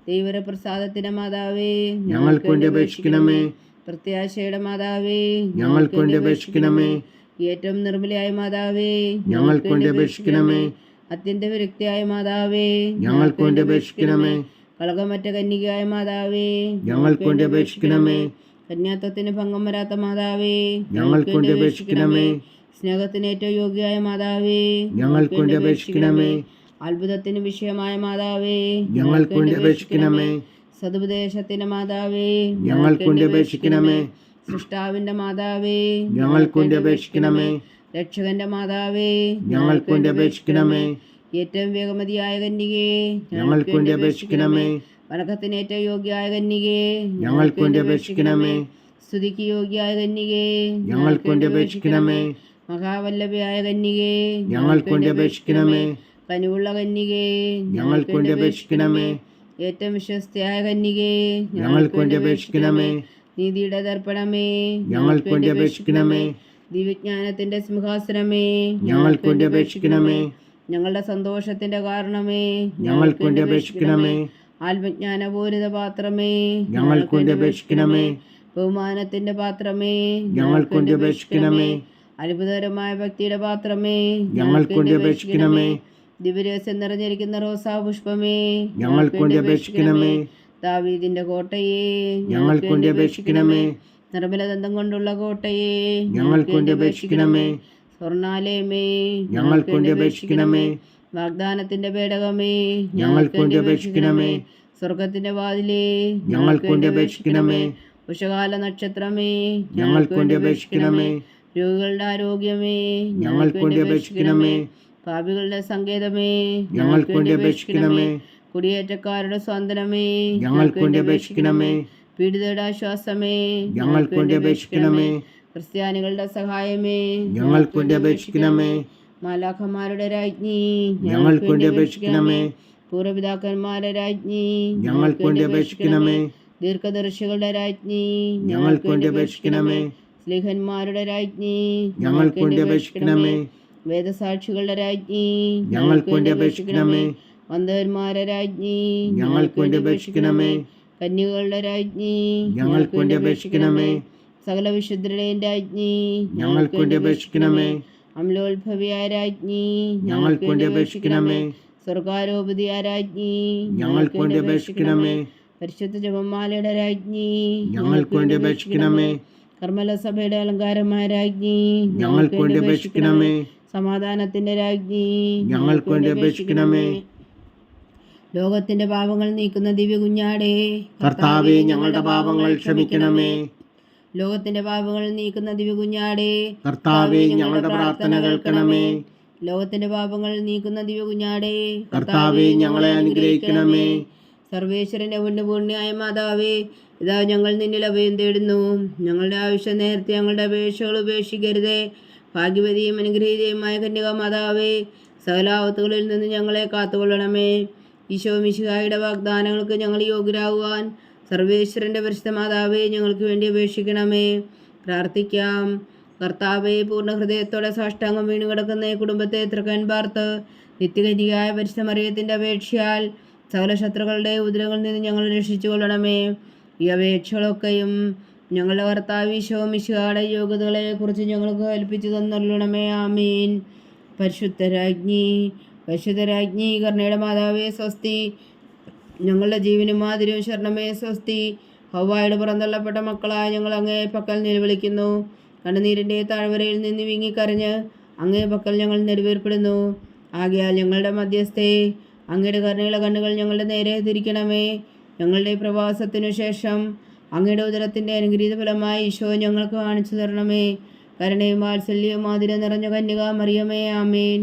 ദൈവപ്രസാദത്തിന്റെ മാതാവേ, ഞങ്ങൾക്ക് വേണ്ടി അപേക്ഷിക്കണമേ. പ്രത്യാശയുടെ മാതാവേ, ഞങ്ങൾക്ക് വേണ്ടി അപേക്ഷിക്കണമേ. ഏറ്റവും നിർമ്മലയായ മാതാവേ, ഞങ്ങൾക്ക് വേണ്ടി അപേക്ഷിക്കണമേ. അത്യന്ത വിരക്തിയായ മാതാവേ, ഞങ്ങൾക്ക് വേണ്ടി അപേക്ഷിക്കണമേ. കളകമറ്റ കന്യകയായ മാതാവേ, ഞങ്ങൾക്ക് വേണ്ടി അപേക്ഷിക്കണമേ. കന്യാത്വത്തിന് ഭംഗം വരാത്ത മാതാവേ, ഞങ്ങൾക്ക് വേണ്ടി അപേക്ഷിക്കണമേ. സ്നേഹത്തിന് ഏറ്റവും യോഗ്യയായ മാതാവേ, ഞങ്ങൾക്ക് വേണ്ടി അപേക്ഷിക്കണമേ. അത്ഭുതത്തിന് വിഷയമായ മാതാവേ, ഞങ്ങൾക്ക് വേണ്ടി അപേക്ഷിക്കണമേ. സതുപദേശത്തിന്റെ മാതാവേ, ഞങ്ങൾക്ക് വേണ്ടി അപേക്ഷിക്കണമേ. സൃഷ്ടാവിന്റെ മാതാവേ, ഞങ്ങൾക്ക് വേണ്ടി അപേക്ഷിക്കണമേ. രക്ഷകന്റെ മാതാവേ, ഞങ്ങൾക്ക് വേണ്ടി അപേക്ഷിക്കണമേ. ഏറ്റവും വേഗമതിയായ കന്യകേ, ഞങ്ങൾക്ക് വേണ്ടി അപേക്ഷിക്കണമേ. വണക്കത്തിന് ഏറ്റവും യോഗ്യയായ കന്യകേ, ഞങ്ങൾക്ക് വേണ്ടി അപേക്ഷിക്കണമേ. സ്തുതിക്ക് യോഗ്യയായ കന്യകേ, ഞങ്ങൾക്ക് വേണ്ടി അപേക്ഷിക്കണമേ. മഹാവല്ലഭയായ കന്യകേ, ഞങ്ങൾക്ക് വേണ്ടി അപേക്ഷിക്കണമേ. കനിവുള്ള കന്യകേ, ഞങ്ങൾക്ക് വേണ്ടി അപേക്ഷിക്കണമേ. ഏറ്റവും വിശ്വസ്തയായ കന്യകേ, ഞങ്ങൾക്ക് വേണ്ടി അപേക്ഷിക്കണമേ. നീതിയുടെ ദർപ്പണമേ, ഞങ്ങൾക്ക് വേണ്ടി അപേക്ഷിക്കണമേ. ദിവ്യജ്ഞാനത്തിന്റെ സിംഹാസനമേ, ഞങ്ങൾക്ക് വേണ്ടി അപേക്ഷിക്കണമേ. ഞങ്ങളുടെ സന്തോഷത്തിന്റെ കാരണമേ, ഞങ്ങൾക്ക് വേണ്ടി അപേക്ഷിക്കണമേ. ആത്മജ്ഞാനപൂരിത പാത്രമേ, ഞങ്ങൾക്ക് വേണ്ടി അപേക്ഷിക്കണമേ. ബഹുമാനത്തിന്റെ പാത്രമേ, ഞങ്ങൾക്ക് വേണ്ടി അപേക്ഷിക്കണമേ. അത്ഭുതകരമായ ഭക്തിയുടെ പാത്രമേ, ഞങ്ങൾക്ക് വേണ്ടി അപേക്ഷിക്കണമേ. ദിവ്യരഹസ്യം നിറഞ്ഞിരിക്കുന്ന റോസാ പുഷ്പമേ, ഞങ്ങൾക്ക് വേണ്ടി അപേക്ഷിക്കണമേ. ദാവീദിന്റെ കോട്ടയെ, ഞങ്ങൾക്ക് വേണ്ടി അപേക്ഷിക്കണമേ. നിർമ്മലദന്തം കൊണ്ടുള്ള കോട്ടയെ, ഞങ്ങൾക്ക് വേണ്ടി അപേക്ഷിക്കണമേ. സ്വർണാലയമേ, ഞങ്ങൾക്ക് വേണ്ടി അപേക്ഷിക്കണമേ. വാഗ്ദാനത്തിന്റെ പേടകമേ, ഞങ്ങൾക്ക് വേണ്ടി അപേക്ഷിക്കണമേ. സ്വർഗത്തിന്റെ വാതിലേ, ഞങ്ങൾക്ക് വേണ്ടി അപേക്ഷിക്കണമേ. ഉഷകാല നക്ഷത്രമേ, ഞങ്ങൾക്ക് വേണ്ടി അപേക്ഷിക്കണമേ. രോഗികളുടെ ആരോഗ്യമേ, ഞങ്ങൾക്ക് വേണ്ടി അപേക്ഷിക്കണമേ. പാപികളുടെ സങ്കേതമേ, ഞങ്ങൾക്ക് വേണ്ടി അപേക്ഷിക്കണമേ. കുടിയേറ്റക്കാരുടെ സ്വാതന്ത്ര്യമേ, ഞങ്ങൾക്ക് വേണ്ടി അപേക്ഷിക്കണമേ. പീഡിതരുടെ ആശ്വാസമേ, ഞങ്ങൾക്ക് വേണ്ടി അപേക്ഷിക്കണമേ. ക്രിസ്ത്യാനികളുടെ സഹായമേ, ഞങ്ങൾക്ക് വേണ്ടി അപേക്ഷിക്കണമേ. മാലാഖമാരുടെ രാജ്ഞി, ഞങ്ങൾക്ക് വേണ്ടി അപേക്ഷിക്കണമേ. പൂർവപിതാക്കന്മാരുടെ രാജ്ഞി, ഞങ്ങൾക്ക് വേണ്ടി അപേക്ഷിക്കണമേ. ദീർഘദർശികളുടെ രാജ്ഞി, ഞങ്ങൾക്ക് വേണ്ടി അപേക്ഷിക്കണമേ. സ്ലീഹന്മാരുടെ രാജ്ഞി, ഞങ്ങൾക്ക് വേണ്ടി അപേക്ഷിക്കണമേ. വേദസാക്ഷികളുടെ രാജ്ഞി, ഞങ്ങൾക്ക് വേണ്ടി അപേക്ഷിക്കണമേ. വന്ധകന്മാരുടെ രാജ്ഞി, ഞങ്ങൾക്ക് വേണ്ടി അപേക്ഷിക്കണമേ. കന്യകളുടെ രാജ്ഞി, ഞങ്ങൾക്ക് വേണ്ടി അപേക്ഷിക്കണമേ. സകല വിശുദ്ധരുടെയും രാജ്ഞി, ഞങ്ങൾക്ക് വേണ്ടി അപേക്ഷിക്കണമേ. അമലോത്ഭവിയായ രാജ്ഞി, ഞങ്ങൾക്ക് വേണ്ടി അപേക്ഷിക്കണമേ. സ്വർഗാരോപതിയായ രാജ്ഞി, ഞങ്ങൾക്ക് വേണ്ടി അപേക്ഷിക്കണമേ. പരിശുദ്ധ ജപമാലയുടെ രാജ്ഞി, ഞങ്ങൾക്ക് വേണ്ടി അപേക്ഷിക്കണമേ. കർമ്മല സഭയുടെ അലങ്കാരമായ രാജ്ഞി, ഞങ്ങൾക്ക് വേണ്ടി അപേക്ഷിക്കണമേ. സമാധാനത്തിന്റെ രാജ്ഞി, ഞങ്ങൾക്ക് വേണ്ടി അപേക്ഷിക്കണമേ. ലോകത്തിന്റെ പാപങ്ങൾ നീക്കുന്ന ദിവ്യ കുഞ്ഞാടേ, കർത്താവേ, ഞങ്ങളുടെ പാപങ്ങൾ ക്ഷമിക്കണമേ. ലോകത്തിന്റെ പാപങ്ങൾ നീക്കുന്ന ദിവ്യ കുഞ്ഞാടേ, കർത്താവേ, ഞങ്ങളുടെ പ്രാർത്ഥന കേൾക്കണമേ. ലോകത്തിന്റെ പാപങ്ങൾ നീക്കുന്ന ദിവ്യ കുഞ്ഞാടേ, കർത്താവേ, ഞങ്ങളെ അനുഗ്രഹിക്കണമേ. സർവേശ്വരന്റെ പുണ്യായ മാതാവേ, ഇതാ ഞങ്ങൾ നിന്നിൽ അഭയം തേടുന്നു. ഞങ്ങളുടെ ആവശ്യം നേരത്തെ ഞങ്ങളുടെ അപേക്ഷകൾ ഉപേക്ഷിക്കരുതേ. ഭാഗ്യവതിയും അനുഗ്രഹീതയുമായ കന്യക മാതാവേ, സകലാവത്തുകളിൽ നിന്ന് ഞങ്ങളെ കാത്തുകൊള്ളണമേ. ഈശോ മിശിഹായുടെ വാഗ്ദാനങ്ങൾക്ക് ഞങ്ങൾ യോഗ്യരാകുവാൻ സർവേശ്വരന്റെ പരിശുദ്ധ മാതാവേ, ഞങ്ങൾക്ക് വേണ്ടി അപേക്ഷിക്കണമേ. പ്രാർത്ഥിക്കാം. കർത്താവെ, പൂർണ്ണ ഹൃദയത്തോടെ സാഷ്ടാംഗം വീണു കിടക്കുന്ന ഈ കുടുംബത്തെ തൃക്കൻ പാർത്ത് നിത്യകന്യകയായ പരിശുദ്ധ മറിയത്തിന്റെ അപേക്ഷയാൽ സകല ശത്രുക്കളുടെ ഉദരങ്ങളിൽ നിന്ന് ഞങ്ങൾ രക്ഷിച്ചു കൊള്ളണമേ. ഈ അപേക്ഷകളൊക്കെയും ഞങ്ങളുടെ കർത്താവ് ഈശോ മിശിഹായുടെ യോഗ്യതകളെ കുറിച്ച് ഞങ്ങൾക്ക് കൽപ്പിച്ചു തന്നരുളണമേ. ആമീൻ. പരിശുദ്ധരാജ്ഞി, കരുണയുടെ മാതാവേ സ്വസ്തി. ഞങ്ങളുടെ ജീവനും മാതിരിയും ശരണമേ സ്വസ്തി. ഹവ്വായുടെ പുറന്തള്ളപ്പെട്ട മക്കളായ ഞങ്ങൾ അങ്ങേ പക്കൽ നിലവിളിക്കുന്നു. കണ്ണുനീരിൻ്റെ താഴ്വരയിൽ നിന്ന് വീങ്ങിക്കരഞ്ഞ് അങ്ങേ പക്കൽ ഞങ്ങൾ നെടുവേർപ്പെടുന്നു. ആകയാൽ ഞങ്ങളുടെ മധ്യസ്ഥേ, അങ്ങയുടെ കരുണയുള്ള കണ്ണുകൾ ഞങ്ങളുടെ നേരെ തിരിക്കണമേ. ഞങ്ങളുടെ പ്രവാസത്തിനു ശേഷം അങ്ങയുടെ ഉദരത്തിൻ്റെ അനുഗ്രഹീത ഫലമായി ഈശോ ഞങ്ങൾക്ക് കാണിച്ചു തരണമേ. കരുണയും വാത്സല്യവും മാതിരം നിറഞ്ഞ കന്യക മറിയമേ, ആമേൻ.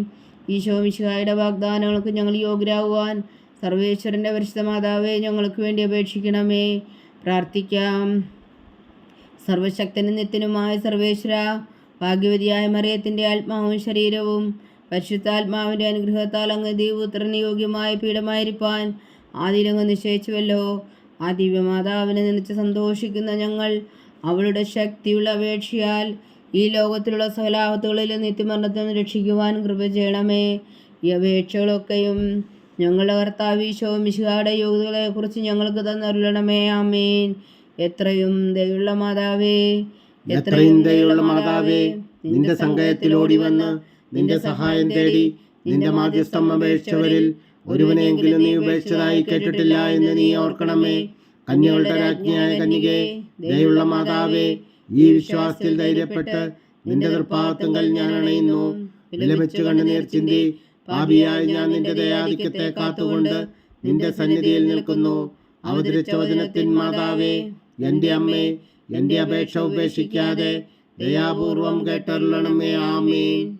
ഈശോ മിശിഹായുടെ വാഗ്ദാനങ്ങൾക്ക് ഞങ്ങൾ യോഗ്യരാകുവാൻ സർവേശ്വരൻ്റെ പരിശുദ്ധ മാതാവേ, ഞങ്ങൾക്ക് വേണ്ടി അപേക്ഷിക്കണമേ. പ്രാർത്ഥിക്കാം. സർവശക്തനും നിത്യനുമായ സർവേശ്വര, ഭാഗ്യവതിയായ മറിയത്തിൻ്റെ ആത്മാവും ശരീരവും പരിശുദ്ധാത്മാവിൻ്റെ അനുഗ്രഹത്താൽ അങ്ങ് ദൈവപുത്രന് യോഗ്യമായ പീഠമായിരിക്കാൻ ആദിയിലങ്ങ് നിശ്ചയിച്ചുവല്ലോ. ആ ദിവ്യമാതാവിനെ നിലച്ച് സന്തോഷിക്കുന്ന ഞങ്ങൾ അവളുടെ ശക്തിയുള്ള അപേക്ഷയാൽ ഈ ലോകത്തിലുള്ള സകലാപത്തുകളിലും നിത്യമരണത്തിൽ നിന്ന് രക്ഷിക്കുവാൻ കൃപ ചെയ്യണമേ. ഈ അപേക്ഷകളൊക്കെയും ഞങ്ങളുടെ കർത്താവ് ഈശോ മിശിഹായുടെ യോഗ്യതകളെക്കുറിച്ച് ഞങ്ങൾക്ക് തന്നരുളണമേ. ആമേൻ. എത്രയും ദയുള്ള മാതാവേ, എത്രയും ദയുള്ള മാതാവേ, നിന്റെ സങ്കേതത്തിൽ ഓടി വന്ന് നിന്റെ സഹായം തേടി നിന്റെ മാധ്യസ്ഥം അപേക്ഷിച്ചവരിൽ ഒരുവനെങ്കിലും നീ ഉപേക്ഷിച്ചതായി കേട്ടിട്ടില്ല എന്ന് നീ ഓർക്കണമേ. കന്യകളുടെ രാജ്ഞിയായ കന്യകേ, ദയുള്ള മാതാവേ, ഈ വിശ്വാസത്തിൽ ധൈര്യപ്പെട്ട് നിന്റെ തൃപ്പാദത്തുങ്കൽ ഞാൻ അണയുന്നു. വിലപിച്ചു കണ്ണുനീർ ചിന്തി പാപിയായി ഞാൻ നിന്റെ ദയാധിക്യത്തെ കാത്തുകൊണ്ട് നിന്റെ സന്നിധിയിൽ നിൽക്കുന്നു. അവതരിച്ച വചനത്തിൻ മാതാവേ, എന്റെ അമ്മേ, എന്റെ അപേക്ഷ ഉപേക്ഷിക്കാതെ ദയാപൂർവം കേട്ടരുളണമേ. ആമേൻ.